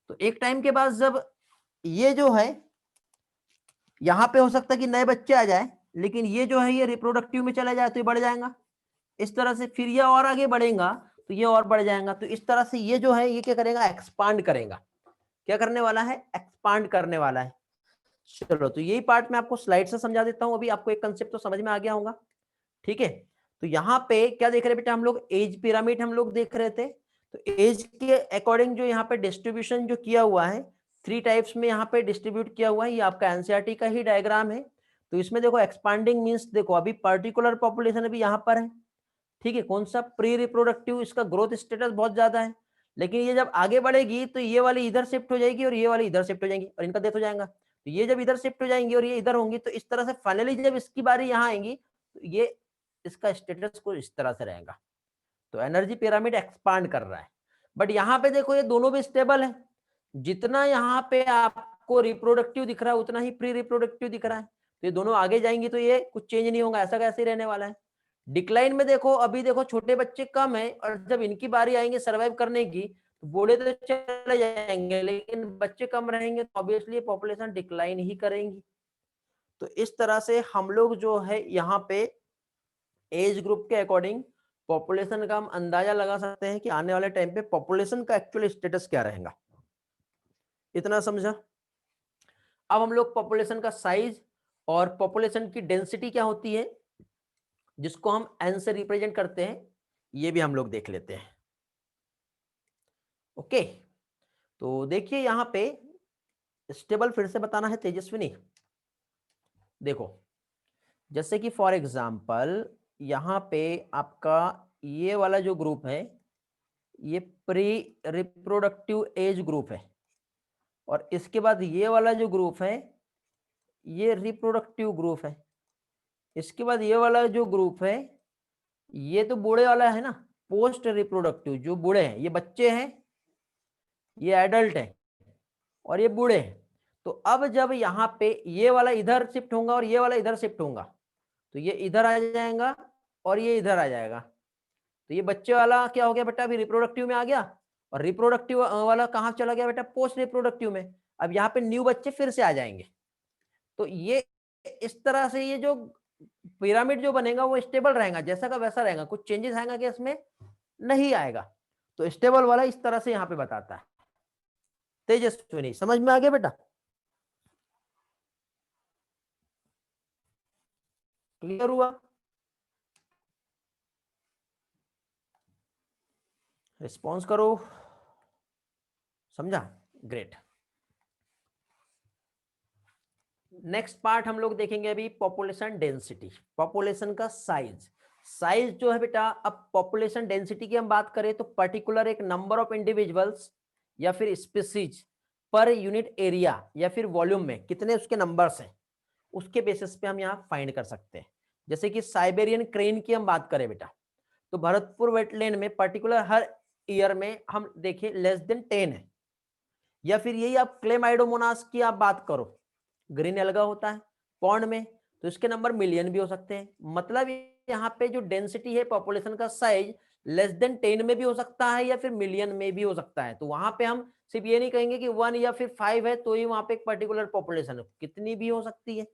तो एक टाइम के बाद जब ये जो है यहाँ पे हो सकता है कि नए बच्चे आ जाए, लेकिन ये जो है ये रिप्रोडक्टिव में चला जाए तो ये बढ़ जाएगा इस तरह से, फिर ये और आगे बढ़ेगा तो ये और बढ़ जाएगा। तो इस तरह से ये जो है ये क्या करेगा, एक्सपांड करेगा। क्या करने वाला है, एक्सपांड करने वाला है। चलो तो यही पार्ट मैं आपको स्लाइड से समझा देता हूं, अभी आपको एक कंसेप्ट तो समझ में आ गया होगा। ठीक है, तो यहाँ पे क्या देख रहे बेटा, हम लोग एज पिरामिड हम लोग देख रहे थे। तो एज के अकॉर्डिंग जो यहाँ पे डिस्ट्रीब्यूशन जो किया हुआ है 3 टाइप्स में यहाँ पे डिस्ट्रीब्यूट किया हुआ है, ये आपका एनसीईआरटी का ही डायग्राम है। तो इसमें देखो एक्सपांडिंग मीन्स देखो अभी पर्टिकुलर पॉपुलेशन अभी यहाँ पर है, ठीक है, कौन सा, प्री रिप्रोडक्टिव, इसका ग्रोथ स्टेटस बहुत ज्यादा है। लेकिन ये जब आगे बढ़ेगी तो ये वाली इधर शिफ्ट हो जाएगी और ये वाली इधर शिफ्ट हो जाएंगी और इनका डेथ हो जाएगा। तो ये जब इधर शिफ्ट हो जाएंगी और ये इधर होंगी तो इस तरह से फाइनली जब इसकी बारी यहाँ आएंगी तो ये इसका स्टेटस को इस तरह से रहेगा। तो एनर्जी पिरामिड एक्सपांड कर रहा है, बट यहाँ पे देखो ये दोनों भी स्टेबल है। जितना यहाँ पे आपको रिप्रोडक्टिव दिख रहा है उतना ही प्री रिप्रोडक्टिव दिख रहा है। तो ये दोनों आगे जाएंगी तो ये कुछ चेंज नहीं होगा, ऐसा कैसे रहने वाला है। डिक्लाइन में देखो अभी देखो छोटे बच्चे कम है और जब इनकी बारी आएंगे सर्वाइव करने की तो बूढ़े तो चले जाएंगे लेकिन बच्चे कम रहेंगे तो ऑब्वियसली पॉपुलेशन डिक्लाइन ही करेंगी। तो इस तरह से हम लोग जो है यहाँ पे एज ग्रुप के अकॉर्डिंग पॉपुलेशन का हम अंदाजा लगा सकते हैं कि आने वाले टाइम पे पॉपुलेशन का एक्चुअल स्टेटस क्या रहेगा। इतना समझा। अब हम लोग पॉपुलेशन का साइज और पॉपुलेशन की डेंसिटी क्या होती है, जिसको हम एन से रिप्रेजेंट करते हैं, ये भी हम लोग देख लेते हैं। ओके, तो देखिए यहां पे स्टेबल फिर से बताना है तेजस्विनी। देखो, जैसे कि फॉर एग्जांपल यहां पे आपका ये वाला जो ग्रुप है, ये प्री रिप्रोडक्टिव एज ग्रुप है, और इसके बाद ये वाला जो ग्रुप है, ये रिप्रोडक्टिव ग्रुप है। इसके बाद ये वाला जो ग्रुप है, ये तो बूढ़े वाला है ना, पोस्ट रिप्रोडक्टिव, जो बूढ़े हैं, ये बच्चे हैं, ये एडल्ट है, और ये बूढ़े हैं। तो अब जब यहाँ पे ये वाला इधर शिफ्ट होगा और ये वाला इधर शिफ्ट होगा, तो ये इधर आ जाएगा और ये इधर आ जाएगा। तो ये बच्चे वाला क्या हो गया बेटा, अभी रिप्रोडक्टिव में आ गया, और रिप्रोडक्टिव वाला कहाँ चला गया बेटा, पोस्ट रिप्रोडक्टिव में। अब यहाँ पे न्यू बच्चे फिर से आ जाएंगे। तो ये इस तरह से ये जो पिरामिड जो बनेगा वो स्टेबल रहेगा, जैसा का वैसा रहेगा, कुछ चेंजेस आएगा कि इसमें नहीं आएगा। तो स्टेबल वाला इस तरह से यहाँ पे बताता है। तेजस्विनी समझ में आ गया बेटा, क्लियर हुआ? रिस्पॉन्स करो, समझा? ग्रेट। नेक्स्ट पार्ट हम लोग देखेंगे अभी पॉपुलेशन डेंसिटी, पॉपुलेशन का साइज। साइज जो है बेटा, अब पॉपुलेशन डेंसिटी की हम बात करें तो पर्टिकुलर एक नंबर ऑफ इंडिविजुअल्स या फिर स्पीसीज पर यूनिट एरिया या फिर वॉल्यूम में कितने उसके नंबर्स हैं, उसके बेसिस पे हम यहाँ फाइंड कर सकते हैं। जैसे कि साइबेरियन क्रेन की हम बात करें बेटा, तो भरतपुर वेटलैंड में पर्टिकुलर हर ईयर में हम देखें लेस देन 10 है। या फिर यही आप क्लेमाइडोमोनास की आप बात करो, ग्रीन एल्गा होता है पॉन्ड में, तो इसके नंबर मिलियन भी हो सकते हैं। मतलब यहाँ पे जो डेंसिटी है पॉपुलेशन का साइज लेस देन 10 में भी हो सकता है या फिर मिलियन में भी हो सकता है। तो वहां पे हम सिर्फ ये नहीं कहेंगे कि 1 या फिर 5 है तो ही वहां पे एक पर्टिकुलर पॉपुलेशन है, कितनी भी हो सकती है।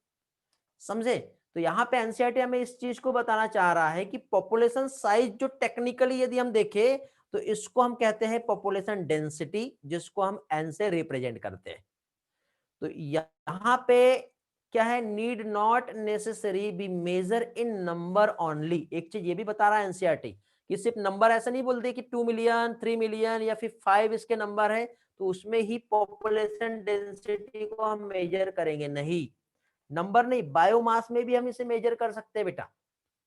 समझे? तो यहाँ पे एनसीईआरटी हमें इस चीज को बताना चाह रहा है कि पॉपुलेशन साइज जो टेक्निकली यदि हम देखें तो इसको हम कहते हैं पॉपुलेशन डेंसिटी, जिसको हम एन से रिप्रेजेंट करते हैं। तो यहाँ पे क्या है, need not necessary be measure in number only. एक चीज ये भी बता रहा है एनसीईआरटी कि सिर्फ नंबर ऐसा नहीं बोलते कि 2 मिलियन 3 मिलियन या फिर 5 इसके नंबर है तो उसमें ही पॉपुलेशन डेंसिटी को हम मेजर करेंगे, नहीं। नंबर नहीं, बायोमास में भी हम इसे मेजर कर सकते हैं बेटा,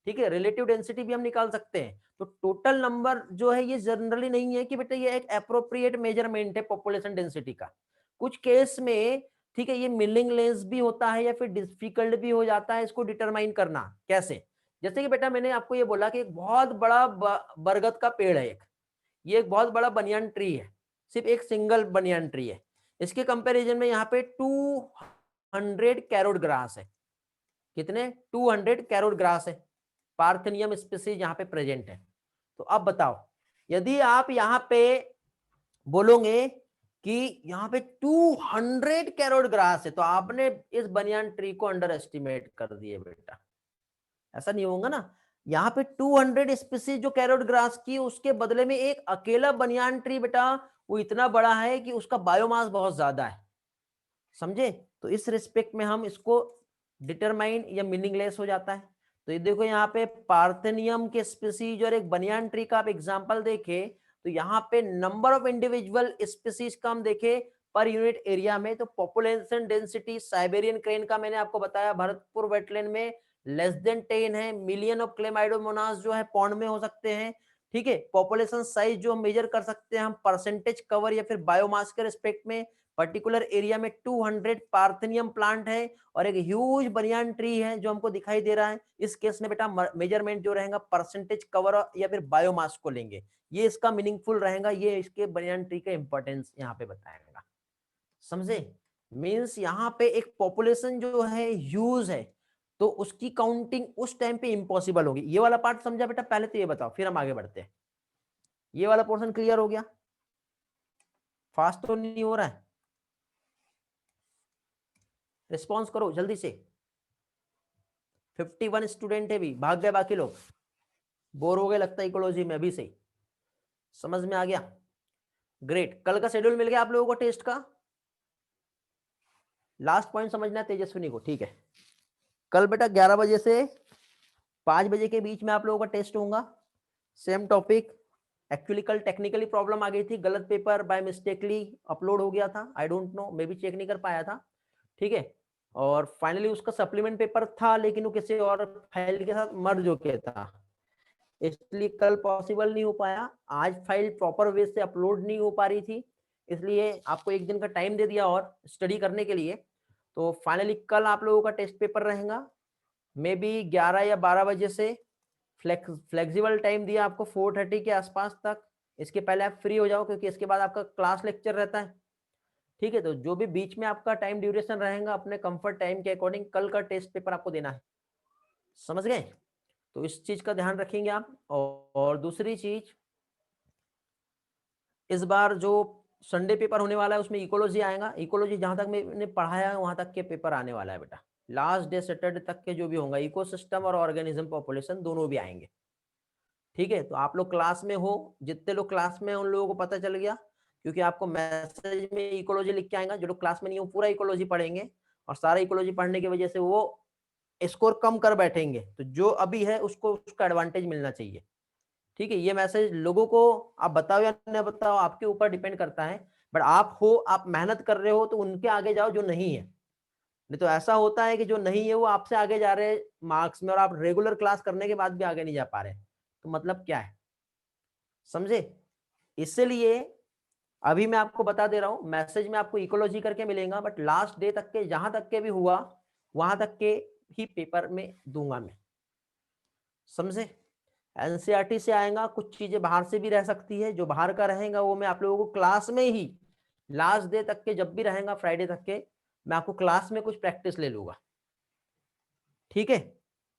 ठीक है। रिलेटिव डेंसिटी भी हम निकाल सकते हैं। तो टोटल नंबर जो है ये जनरली नहीं है कि बेटा ये एक एप्रोप्रिएट मेजरमेंट है पॉपुलेशन डेंसिटी का। कुछ केस में ठीक है ये मीनिंगलेस भी होता है या फिर डिफिकल्ट भी हो जाता है इसको डिटरमाइन करना। कैसे? जैसे कि बेटा मैंने आपको ये बोला कि एक बहुत बड़ा बरगद का पेड़ है, एक ये एक बहुत बड़ा बनियान ट्री है, सिर्फ एक सिंगल बनियान ट्री है। इसके कंपैरिजन में यहाँ पे 200 कैरोट ग्रास है। कितने? 200 कैरोट ग्रास है, पार्थेनियम स्पीसीज यहाँ पे प्रेजेंट है। तो अब बताओ, यदि आप यहाँ पे बोलोगे कि यहाँ पे 200 कैरोट ग्रास है तो आपने इस बनियान ट्री को अंडर एस्टिमेट कर दिए बेटा, ऐसा नहीं होगा ना। यहाँ पे 200 स्पीसीज जो कैरोट ग्रास की, उसके बदले में एक अकेला बनियान ट्री बेटा वो इतना बड़ा है कि उसका बायोमास बहुत ज्यादा है। समझे? तो इस रिस्पेक्ट में हम इसको डिटरमाइन या मीनिंगलेस हो जाता है। तो ये देखो यहाँ पे पार्थेनियम के स्पीसीज और एक बनियान ट्री का आप एग्जांपल देखें तो यहाँ पे नंबर ऑफ इंडिविजुअल स्पीसीज का हम देखें पर यूनिट एरिया में, तो पॉपुलेशन डेंसिटी साइबेरियन क्रेन का मैंने आपको बताया भरतपुर वेटलैंड में लेस देन 10 है। मिलियन ऑफ क्लेमाइडोमोनास जो है पौंड में हो सकते हैं, ठीक है। पॉपुलेशन साइज जो हम मेजर कर सकते हैं हम परसेंटेज कवर या फिर बायोमास के रिस्पेक्ट में, पर्टिकुलर एरिया में 200 पार्थेनियम प्लांट है और एक ह्यूज बनियान ट्री है जो हमको दिखाई दे रहा है। इस केस में बेटा मेजरमेंट जो रहेगा परसेंटेज कवर या फिर बायोमास को लेंगे, ये इसका मीनिंगफुल रहेगा, ये इसके बनियान ट्री का इंपॉर्टेंस यहाँ पे बताएगा। समझे? मींस यहाँ पे एक पॉपुलेशन जो है ह्यूज है तो उसकी काउंटिंग उस टाइम पे इम्पॉसिबल होगी। ये वाला पार्ट समझा बेटा? पहले तो ये बताओ फिर हम आगे बढ़ते हैं। ये वाला पोर्शन क्लियर हो गया? फास्ट तो नहीं हो रहा है? रिस्पॉन्स करो जल्दी से। 51 स्टूडेंट है भी, भाग गए बाकी लोग। बोर हो गए लगता है इकोलॉजी में भी? सही, समझ में आ गया? ग्रेट। कल का शेड्यूल मिल गया आप लोगों को टेस्ट का? लास्ट पॉइंट समझना है तेजस्विनी को, ठीक है? कल बेटा 11 बजे से 5 बजे के बीच में आप लोगों का टेस्ट होगा, सेम टॉपिक। एक्चुअली कल टेक्निकली प्रॉब्लम आ गई थी, गलत पेपर बाय मिस्टेकली अपलोड हो गया था, I don't know, maybe check नहीं कर पाया था, ठीक है? और फाइनली उसका सप्लीमेंट पेपर था, लेकिन वो किसी और फाइल के साथ मर्ज हो गया था, इसलिए कल पॉसिबल नहीं हो पाया। आज फाइल प्रॉपर वे से अपलोड नहीं हो पा रही थी, इसलिए आपको एक दिन का टाइम दे दिया और स्टडी करने के लिए। तो फाइनली कल आप लोगों का टेस्ट पेपर रहेगा, मे बी 11 या 12 बजे से। फ्लेक्सिबल टाइम दिया आपको 4:30 के आसपास तक, इसके पहले आप फ्री हो जाओ क्योंकि इसके बाद आपका क्लास लेक्चर रहता है, ठीक है? तो जो भी बीच में आपका टाइम ड्यूरेशन रहेगा अपने कंफर्ट टाइम के अकॉर्डिंग कल का टेस्ट पेपर आपको देना है, समझ गए? तो इस चीज का ध्यान रखेंगे आप। और दूसरी चीज, इस बार जो संडे पेपर होने वाला है उसमें इकोलॉजी आएगा। इकोलॉजी जहां तक मैंने पढ़ाया है वहां तक के पेपर आने वाला है बेटा, लास्ट डे सैटरडे तक के जो भी होगा, इकोसिस्टम और ऑर्गेनिज्म पॉपुलेशन दोनों भी आएंगे, ठीक है? तो आप लोग क्लास में हो, जितने लोग क्लास में हैं उन लोगों को पता चल गया, क्योंकि आपको मैसेज में इकोलॉजी लिख के आएगा। जो लोग क्लास में नहीं हो पूरा इकोलॉजी पढ़ेंगे, और सारा इकोलॉजी पढ़ने की वजह से वो स्कोर कम कर बैठेंगे, तो जो अभी है उसको उसका एडवांटेज मिलना चाहिए, ठीक है? ये मैसेज लोगों को आप बताओ या नहीं बताओ आपके ऊपर डिपेंड करता है, बट आप हो, आप मेहनत कर रहे हो तो उनके आगे जाओ जो नहीं है। नहीं तो ऐसा होता है कि जो नहीं है वो आपसे आगे जा रहे हैं मार्क्स में, और आप रेगुलर क्लास करने के बाद भी आगे नहीं जा पा रहे, तो मतलब क्या है, समझे? इसलिए अभी मैं आपको बता दे रहा हूं, मैसेज में आपको इकोलॉजी करके मिलेगा, बट लास्ट डे तक के जहां तक के भी हुआ वहां तक के ही पेपर में दूंगा मैं, समझे? एनसीईआरटी से आएगा, कुछ चीजें बाहर से भी रह सकती है, जो बाहर का रहेगा वो मैं आप लोगों को क्लास में ही लास्ट डे तक के जब भी रहेगा फ्राइडे तक के, मैं आपको क्लास में कुछ प्रैक्टिस ले लूंगा, ठीक है?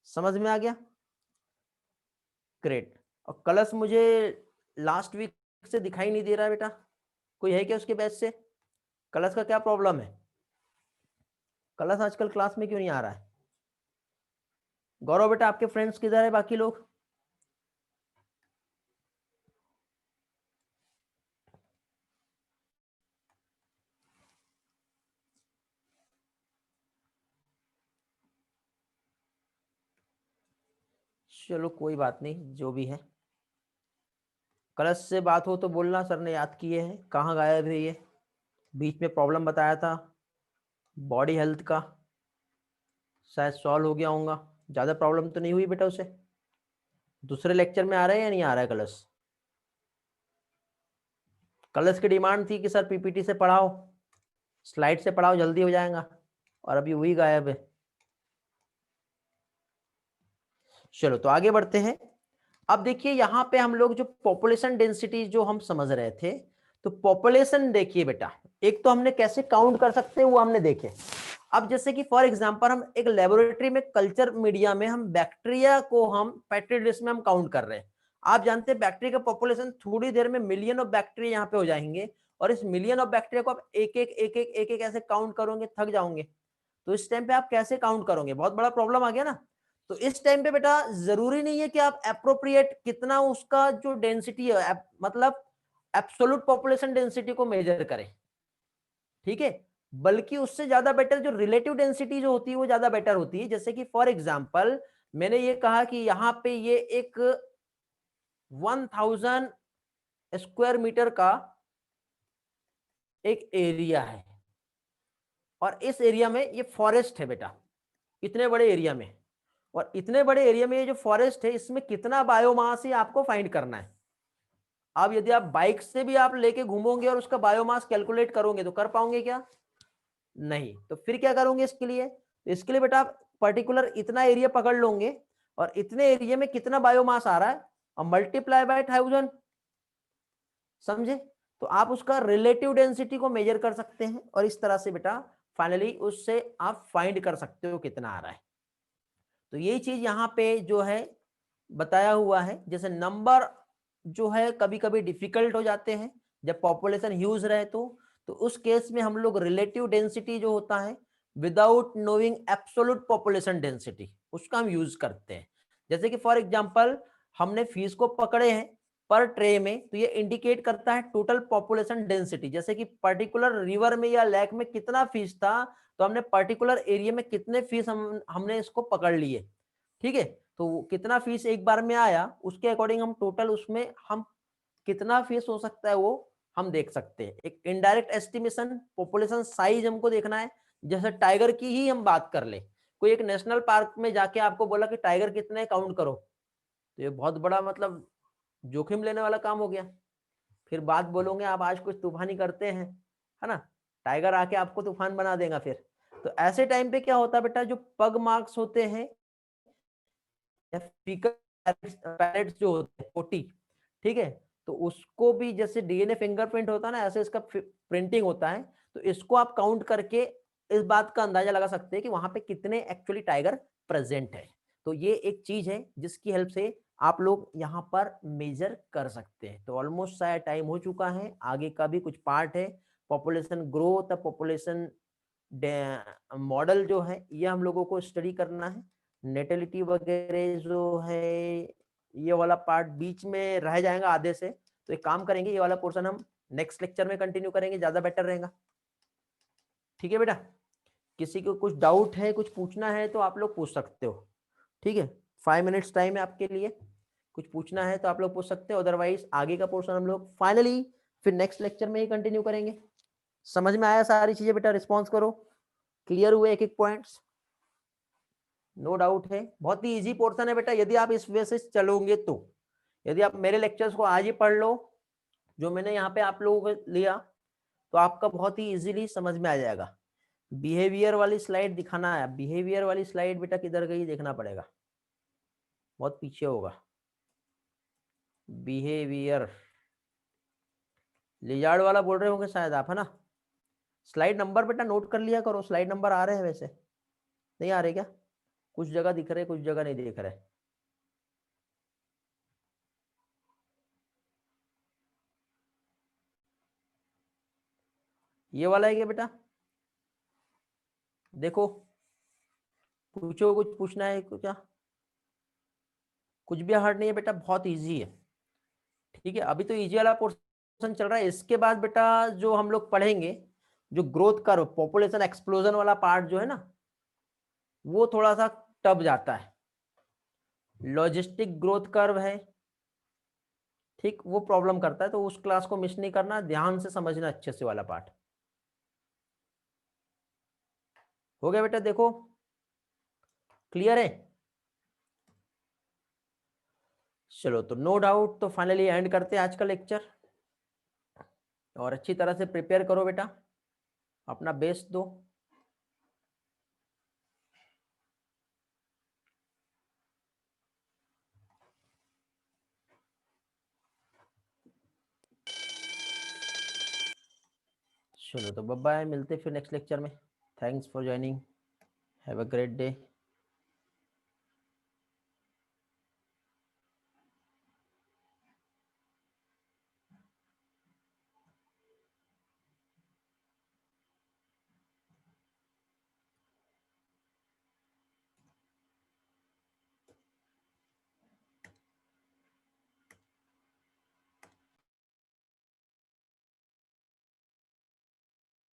समझ में आ गया? ग्रेट। और कलश मुझे लास्ट वीक से दिखाई नहीं दे रहा है बेटा, कोई है क्या उसके बैच से? कलश का क्या प्रॉब्लम है? कलश आजकल क्लास में क्यों नहीं आ रहा है? गौरव बेटा आपके फ्रेंड्स किधर है बाकी लोग? चलो कोई बात नहीं, जो भी है। कलश से बात हो तो बोलना, सर ने याद किए हैं। कहाँ गायब है ये? बीच में प्रॉब्लम बताया था बॉडी हेल्थ का, शायद सॉल्व हो गया होगा, ज़्यादा प्रॉब्लम तो नहीं हुई बेटा उसे? दूसरे लेक्चर में आ रहा है या नहीं आ रहा है कलश? कलश की डिमांड थी कि सर पीपीटी से पढ़ाओ, स्लाइड से पढ़ाओ, जल्दी हो जाएगा, और अभी वही गायब है। चलो तो आगे बढ़ते हैं। अब देखिए यहाँ पे हम लोग जो पॉपुलेशन डेंसिटी जो हम समझ रहे थे, तो पॉपुलेशन देखिए बेटा, एक तो हमने कैसे काउंट कर सकते हैं वो हमने देखे। अब जैसे कि फॉर एग्जांपल हम एक लेबोरेटरी में कल्चर मीडिया में हम बैक्टीरिया को हम पेट्री डिश में हम काउंट कर रहे हैं। आप जानते हैं बैक्टीरिया का पॉपुलेशन थोड़ी देर में मिलियन ऑफ बैक्टीरिया यहाँ पे हो जाएंगे, और इस मिलियन ऑफ बैक्टीरिया को आप एक एक ऐसे काउंट करोगे थक जाओगे। तो इस टाइम पे आप कैसे काउंट करोगे? बहुत बड़ा प्रॉब्लम आ गया ना। तो इस टाइम पे बेटा जरूरी नहीं है कि आप एप्रोप्रिएट कितना उसका जो डेंसिटी है, मतलब एब्सोल्यूट पॉपुलेशन डेंसिटी को मेजर करें, ठीक है? बल्कि उससे ज्यादा बेटर जो रिलेटिव डेंसिटी जो होती है वो ज्यादा बेटर होती है। जैसे कि फॉर एग्जांपल मैंने ये कहा कि यहाँ पे ये एक 1000 स्क्वायर मीटर का एक एरिया है, और इस एरिया में ये फॉरेस्ट है बेटा, इतने बड़े एरिया में, और इतने बड़े एरिया में ये जो फॉरेस्ट है इसमें कितना बायोमास है आपको फाइंड करना है। अब यदि आप बाइक से भी आप लेके घूमोगे और उसका बायोमास कैलकुलेट करोगे तो कर पाओगे क्या? नहीं। तो फिर क्या करोगे इसके लिए? तो इसके लिए बेटा आप पर्टिकुलर इतना एरिया पकड़ लोगे, और इतने एरिया में कितना बायोमास आ रहा है और मल्टीप्लाई बाय 1000, समझे? तो आप उसका रिलेटिव डेंसिटी को मेजर कर सकते हैं, और इस तरह से बेटा फाइनली उससे आप फाइंड कर सकते हो कितना आ रहा है। तो यही चीज यहाँ पे जो है बताया हुआ है। जैसे नंबर जो है कभी कभी डिफिकल्ट हो जाते हैं जब पॉपुलेशन ह्यूज रहे, तो उस केस में हम लोग रिलेटिव डेंसिटी जो होता है without knowing absolute population density उसका हम यूज करते हैं। जैसे कि फॉर एग्जांपल हमने फीस को पकड़े हैं पर ट्रे में, तो ये इंडिकेट करता है टोटल पॉपुलेशन डेंसिटी। जैसे कि पर्टिकुलर रिवर में या लेक में कितना फीस था, तो हमने पर्टिकुलर एरिया में कितने फीस हमने इसको पकड़ लिए। ठीक है, तो कितना फीस एक बार में आया, उसके अकॉर्डिंग हम टोटल उसमें हम कितना फीस हो सकता है वो हम देख सकते हैं। एक इनडायरेक्ट एस्टिमेशन, पॉपुलेशन साइज हमको देखना है। जैसे टाइगर की ही हम बात कर ले, कोई एक नेशनल पार्क में जाके आपको बोला कि टाइगर कितने काउंट करो, तो ये बहुत बड़ा मतलब जोखिम लेने वाला काम हो गया। फिर बात बोलोगे आप आज कुछ तूफानी करते हैं, है ना, टाइगर आके आपको तूफान बना देगा फिर। तो ऐसे टाइम पे क्या होता है बेटा, जो पग मार्क्स होते हैं या फीकल पैलेट्स जो होते हैं पोटी, ठीक है, तो उसको भी जैसे डीएनए फिंगरप्रिंट होता है ना, ऐसे इसका प्रिंटिंग होता है। तो इसको आप काउंट करके इस बात का अंदाजा लगा सकते हैं कि वहां पे कितने एक्चुअली टाइगर प्रेजेंट है। तो ये एक चीज है जिसकी हेल्प से आप लोग यहाँ पर मेजर कर सकते हैं। तो ऑलमोस्ट शायद टाइम हो चुका है, आगे का भी कुछ पार्ट है। पॉपुलेशन ग्रोथ, पॉपुलेशन मॉडल जो है ये हम लोगों को स्टडी करना है। नेटेलिटी वगैरह जो है ये वाला पार्ट बीच में रह जाएगा आधे से, तो एक काम करेंगे, ये वाला पोर्शन हम नेक्स्ट लेक्चर में कंटिन्यू करेंगे, ज्यादा बेटर रहेगा। ठीक है बेटा, किसी को कुछ डाउट है, कुछ पूछना है तो आप लोग पूछ सकते हो। ठीक है, 5 मिनट्स टाइम है आपके लिए, कुछ पूछना है तो आप लोग पूछ सकते हो, अदरवाइज आगे का पोर्शन हम लोग फाइनली फिर नेक्स्ट लेक्चर में ही कंटिन्यू करेंगे। समझ में आया सारी चीजें बेटा? रिस्पॉन्स करो, क्लियर हुए एक एक पॉइंट्स? नो डाउट है, बहुत ही इजी पोर्शन है बेटा, यदि आप इस वे से चलोगे तो। यदि आप मेरे लेक्चर्स को आज ही पढ़ लो, जो मैंने यहाँ पे आप लोगों को लिया, तो आपका बहुत ही इजीली समझ में आ जाएगा। बिहेवियर वाली स्लाइड दिखाना है, बिहेवियर वाली स्लाइड बेटा किधर गई देखना पड़ेगा, बहुत पीछे होगा। बिहेवियर लिजार्ड वाला बोल रहे होंगे शायद आप, है ना? स्लाइड नंबर बेटा नोट कर लिया करो, स्लाइड नंबर आ रहे हैं वैसे, नहीं आ रहे क्या? कुछ जगह दिख रहे, कुछ जगह नहीं दिख रहे। ये वाला है क्या बेटा? देखो, पूछो, कुछ पूछना है कुछ? कुछ भी हार्ड नहीं है बेटा, बहुत इजी है। ठीक है, अभी तो इजी वाला पोर्शन चल रहा है, इसके बाद बेटा जो हम लोग पढ़ेंगे, जो ग्रोथ कर्व, पॉपुलेशन एक्सप्लोजन वाला पार्ट जो है ना, वो थोड़ा सा टफ जाता है। लॉजिस्टिक ग्रोथ कर्व है, ठीक, वो प्रॉब्लम करता है, तो उस क्लास को मिस नहीं करना, ध्यान से समझना अच्छे से वाला पार्ट। हो गया बेटा? देखो, क्लियर है? चलो, तो नो डाउट, तो फाइनली एंड करते हैं आज का लेक्चर, और अच्छी तरह से प्रिपेयर करो बेटा, अपना बेस्ट दो। चलो, तो बाय बाय, मिलते फिर नेक्स्ट लेक्चर में। Thanks for joining, have a great day.